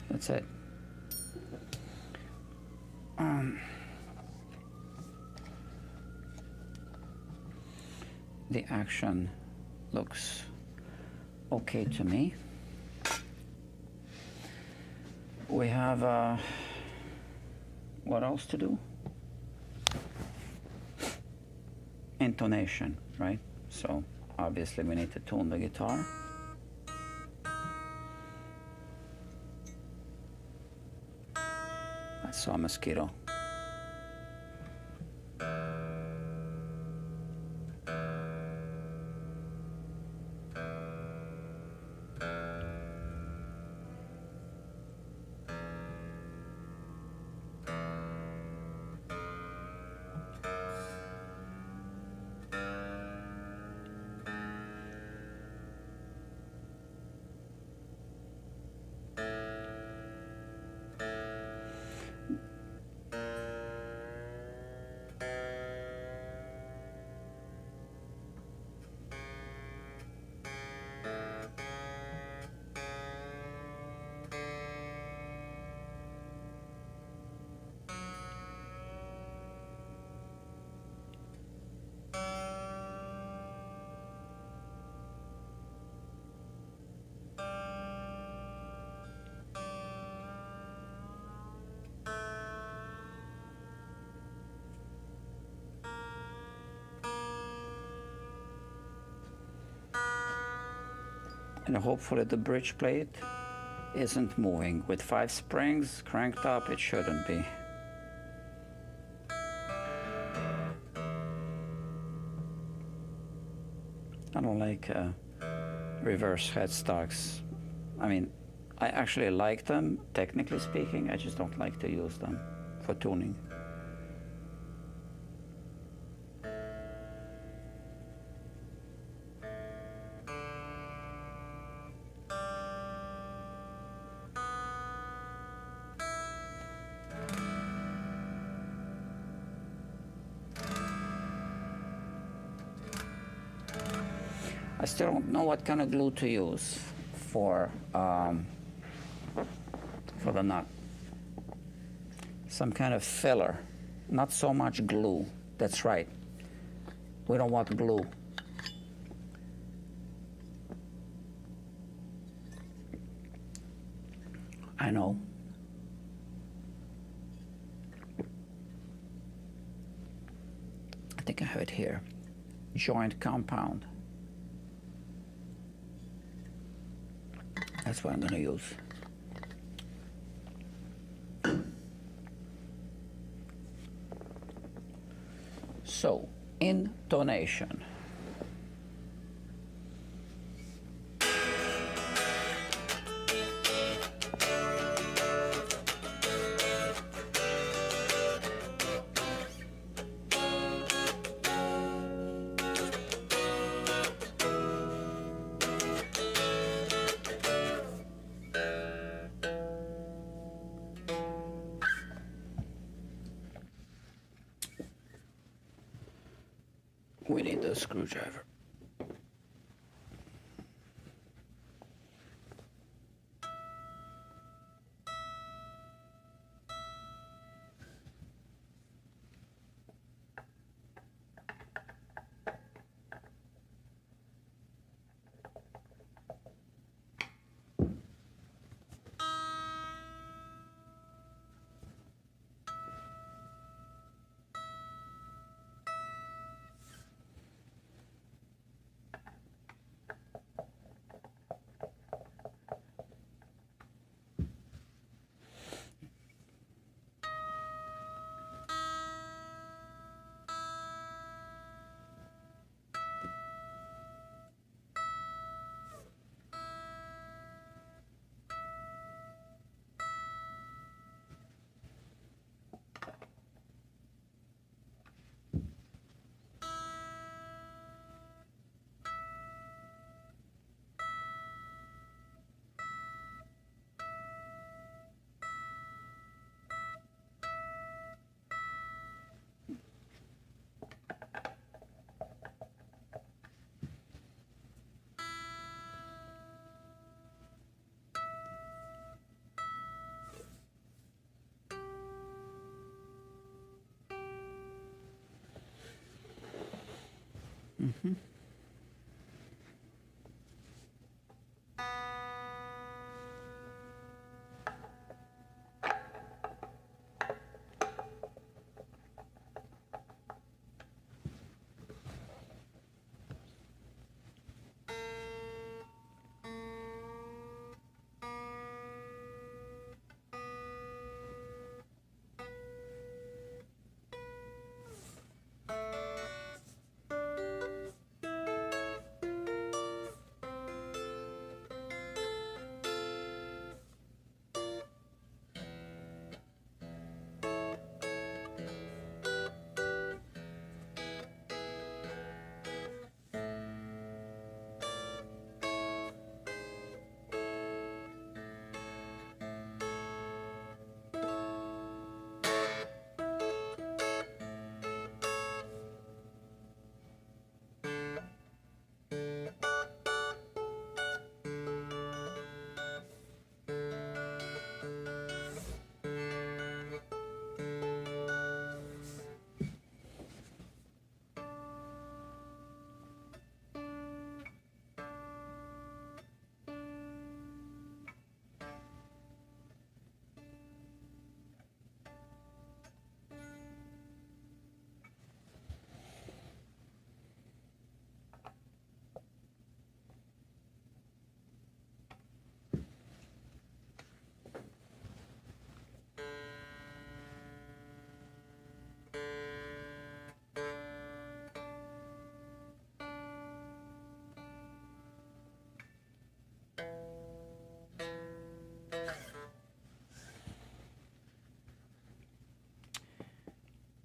That's it. The action looks okay to me. We have what else to do? Intonation, right? So obviously we need to tune the guitar. I saw a mosquito. And hopefully the bridge plate isn't moving. With 5 springs cranked up, it shouldn't be. I don't like reverse headstocks. I mean, I actually like them, technically speaking. I just don't like to use them for tuning. I still don't know what kind of glue to use for the nut. Some kind of filler, not so much glue. That's right. We don't want glue. I know. I think I have it here. Joint compound. That's what I'm going to use. So, intonation. we need the screwdriver. Mm-hmm.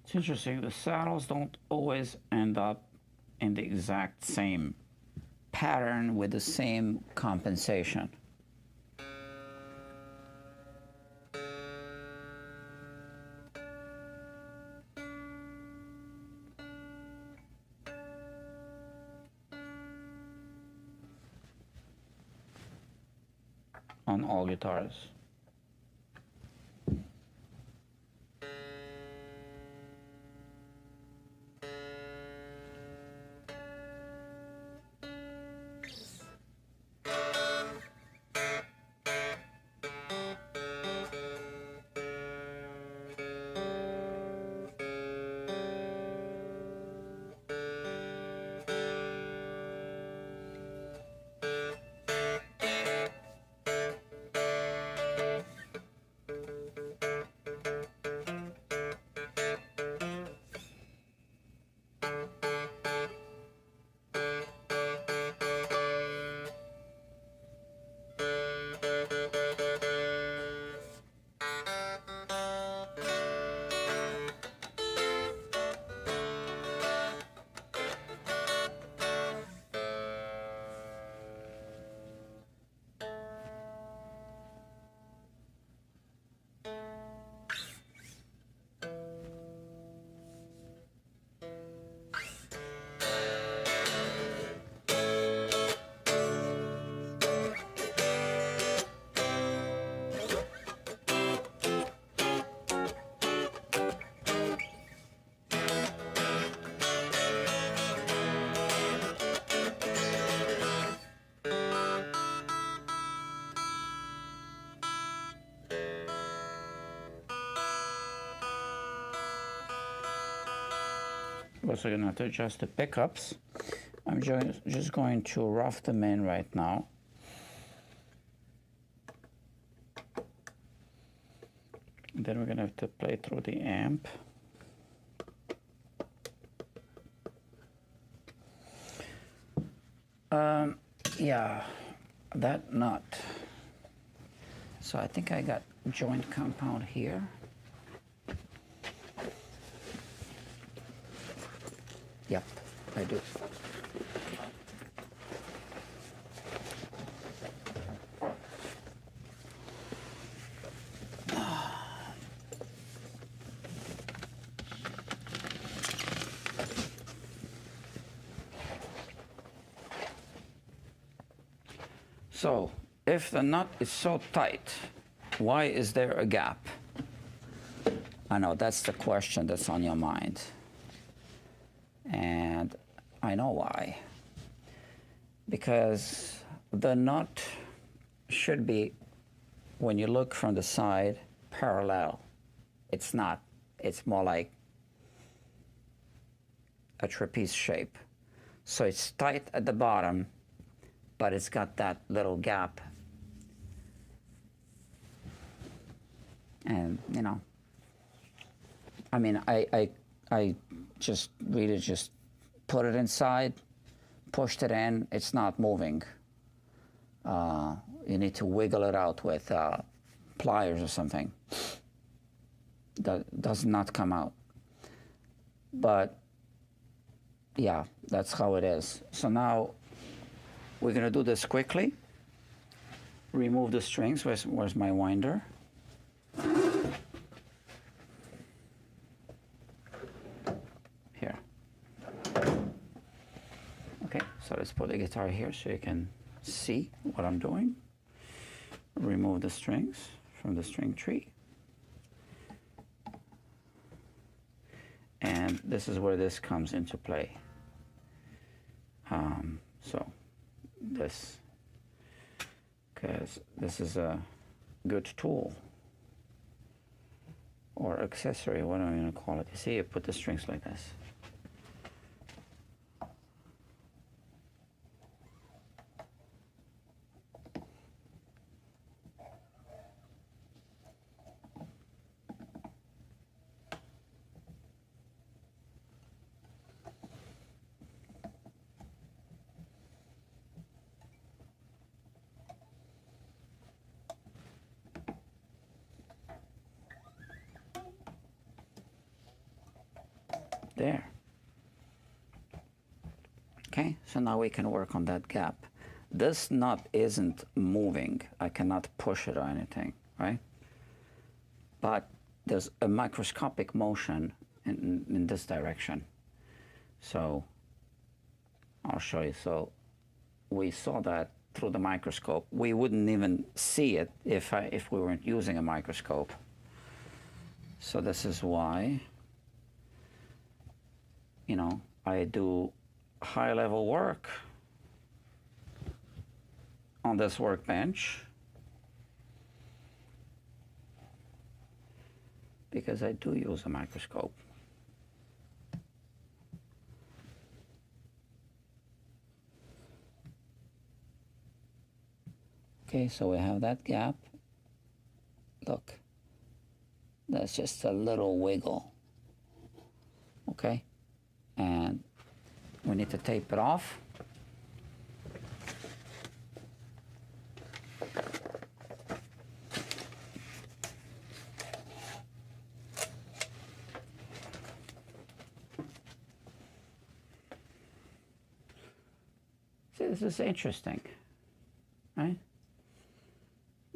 It's interesting, the saddles don't always end up in the exact same pattern with the same compensation. On all guitars. We're also going to adjust the pickups. I'm just going to rough them in right now. Then we're going to have to play through the amp. Yeah, that nut. So I think I got joint compound here. Yep, I do. So, if the nut is so tight, why is there a gap? I know that's the question that's on your mind. And I know why. Because the nut should be, when you look from the side, parallel. It's not. It's more like a trapeze shape. So it's tight at the bottom, but it's got that little gap. And, you know, I mean, I just really just put it inside, pushed it in, it's not moving. You need to wiggle it out with pliers or something. That does not come out. But, yeah, that's how it is. So now, we're going to do this quickly. Remove the strings. Where's my winder? Here. Okay, so let's put the guitar here so you can see what I'm doing. Remove the strings from the string tree. And this is where this comes into play. So this, because this is a good tool or accessory, what am I going to call it? You see, you put the strings like this. There. Okay, so now we can work on that gap. This nut isn't moving. I cannot push it or anything, right? But there's a microscopic motion in this direction. So I'll show you. So we saw that through the microscope. We wouldn't even see it if we weren't using a microscope. So this is why, you know, I do high-level work on this workbench because I do use a microscope. Okay, so we have that gap. Look, that's just a little wiggle. Okay, and we need to tape it off. See, this is interesting, right?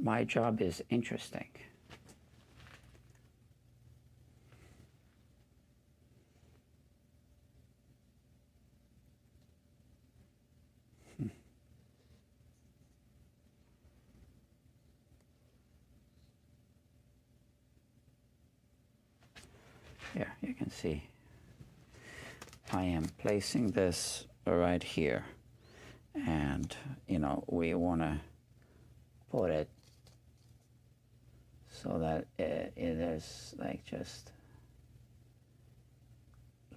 My job is interesting. Here, you can see I am placing this right here, and you know, we want to put it so that it is like just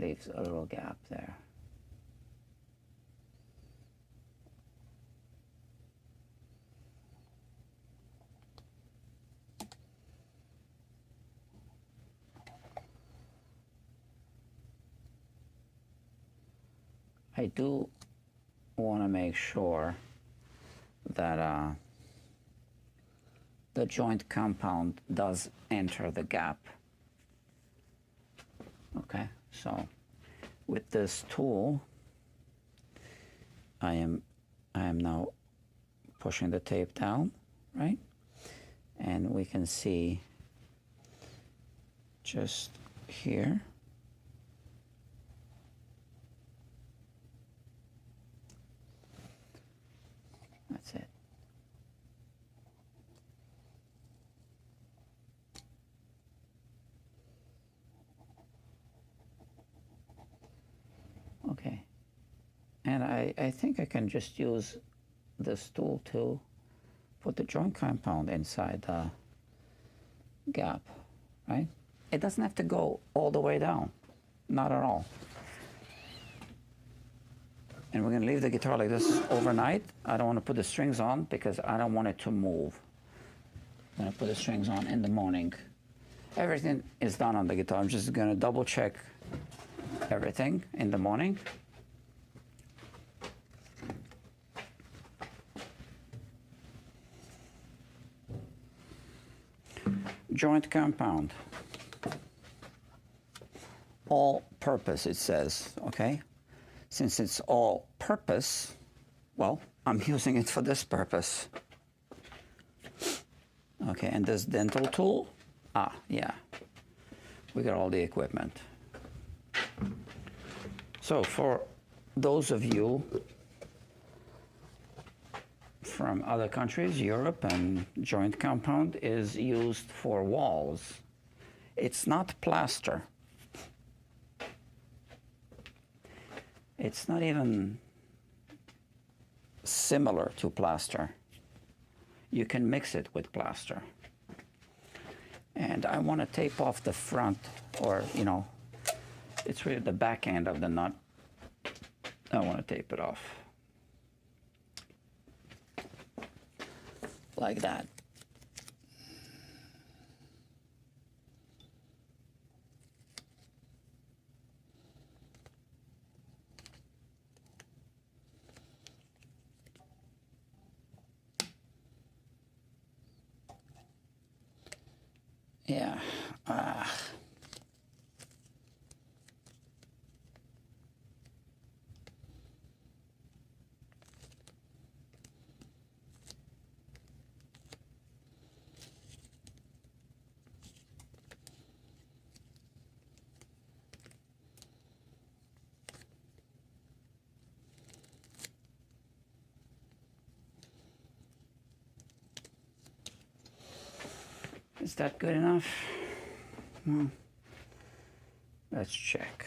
leaves a little gap there. I do want to make sure that the joint compound does enter the gap. Okay, so with this tool, I am now pushing the tape down, right? And we can see just here. That's it. Okay. And I think I can just use this tool to put the joint compound inside the gap, right? It doesn't have to go all the way down, not at all. And we're going to leave the guitar like this overnight. I don't want to put the strings on because I don't want it to move. I'm going to put the strings on in the morning. Everything is done on the guitar. I'm just going to double check everything in the morning. Joint compound. All purpose, it says, okay? Since it's all purpose, well, I'm using it for this purpose. Okay, and this dental tool, yeah, we got all the equipment. So for those of you from other countries, Europe, and joint compound is used for walls. It's not plaster. It's not even similar to plaster. You can mix it with plaster. And I want to tape off the front, or, you know, it's really the back end of the nut. I want to tape it off. Like that. Yeah. Is that good enough? Well, let's check.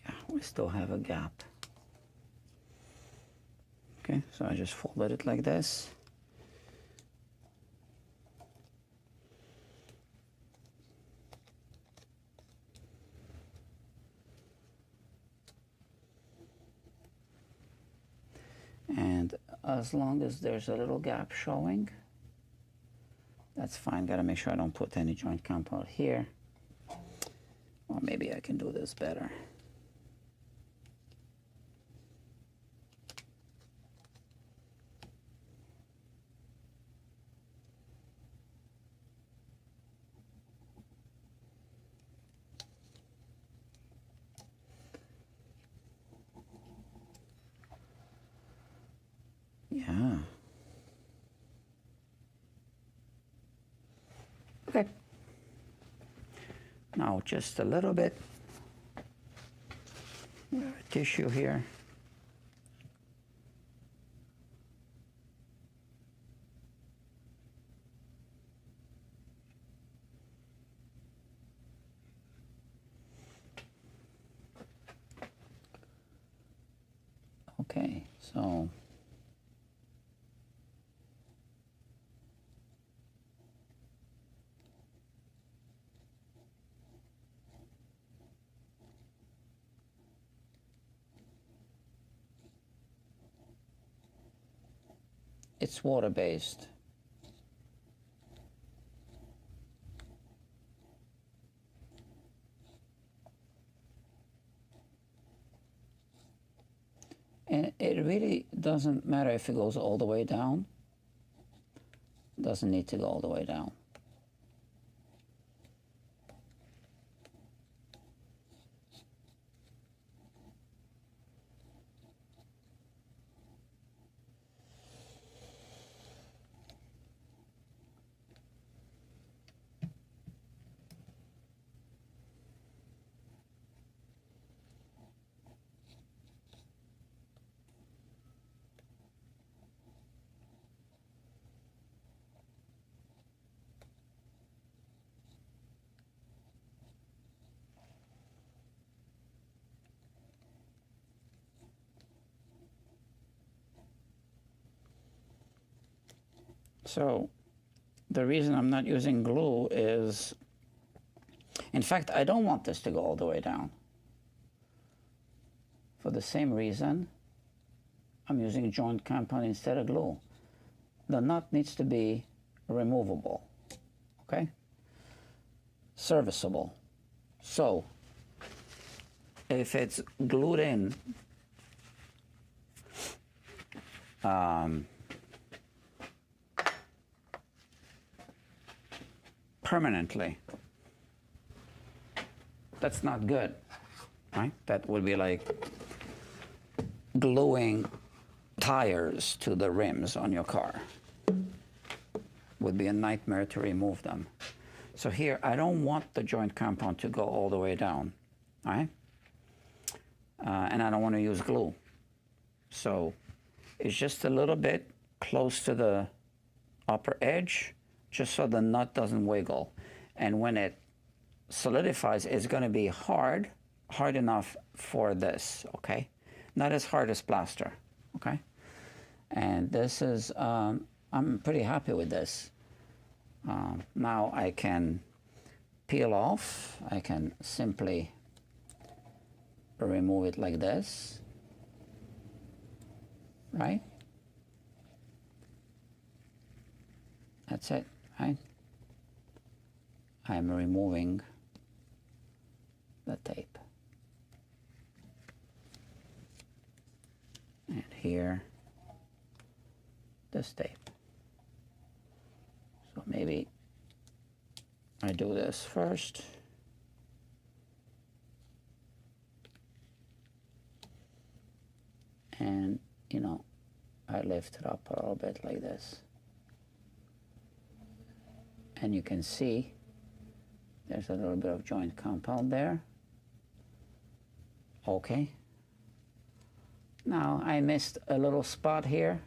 Yeah, we still have a gap. Okay, so I just folded it like this. And as long as there's a little gap showing, that's fine. Gotta make sure I don't put any joint compound here. Or maybe I can do this better. Yeah. Okay. Now just a little bit. We have a tissue here. Okay, so it's water-based. And it really doesn't matter if it goes all the way down. It doesn't need to go all the way down. So the reason I'm not using glue is, in fact, I don't want this to go all the way down. For the same reason, I'm using joint compound instead of glue. The nut needs to be removable, okay? Serviceable. So if it's glued in, permanently, that's not good, right? That would be like gluing tires to the rims on your car. Would be a nightmare to remove them. So here, I don't want the joint compound to go all the way down, right? And I don't want to use glue. So it's just a little bit close to the upper edge, just so the nut doesn't wiggle. And when it solidifies, it's going to be hard enough for this, okay? Not as hard as plaster, okay? And this is, I'm pretty happy with this. Now I can peel off. I can simply remove it like this, right? That's it, right? I'm removing the tape. And here, this tape. So maybe I do this first. And, you know, I lift it up a little bit like this. And you can see there's a little bit of joint compound there. Okay. Now I missed a little spot here.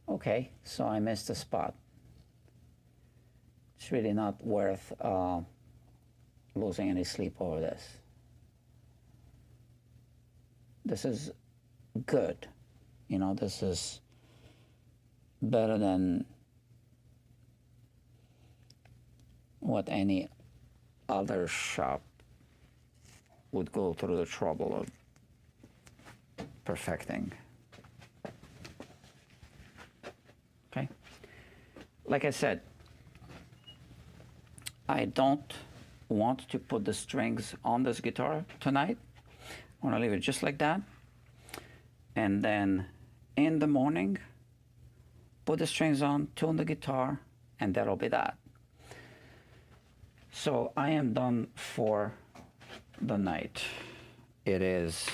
Okay, so I missed a spot. It's really not worth losing any sleep over this. This is good. You know, this is better than what any other shop would go through the trouble of perfecting. Okay? Like I said, I don't want to put the strings on this guitar tonight. I want to leave it just like that. And then in the morning, put the strings on, tune the guitar, and that'll be that. So I am done for the night. It is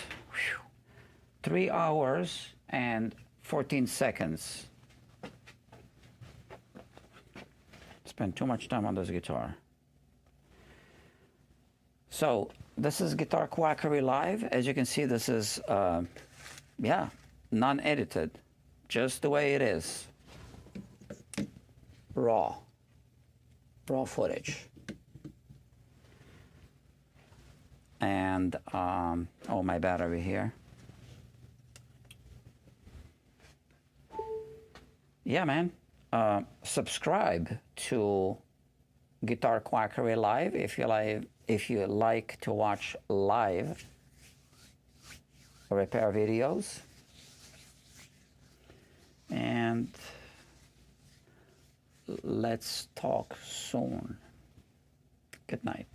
3 hours and 14 seconds. Spent too much time on this guitar. So this is Guitar Quackery Live. As you can see, this is, yeah, non-edited, just the way it is. Raw footage. And, oh, my battery here. Yeah, man. Subscribe to Guitar Quackery Live if you like to watch live repair videos. let's talk soon. Good night.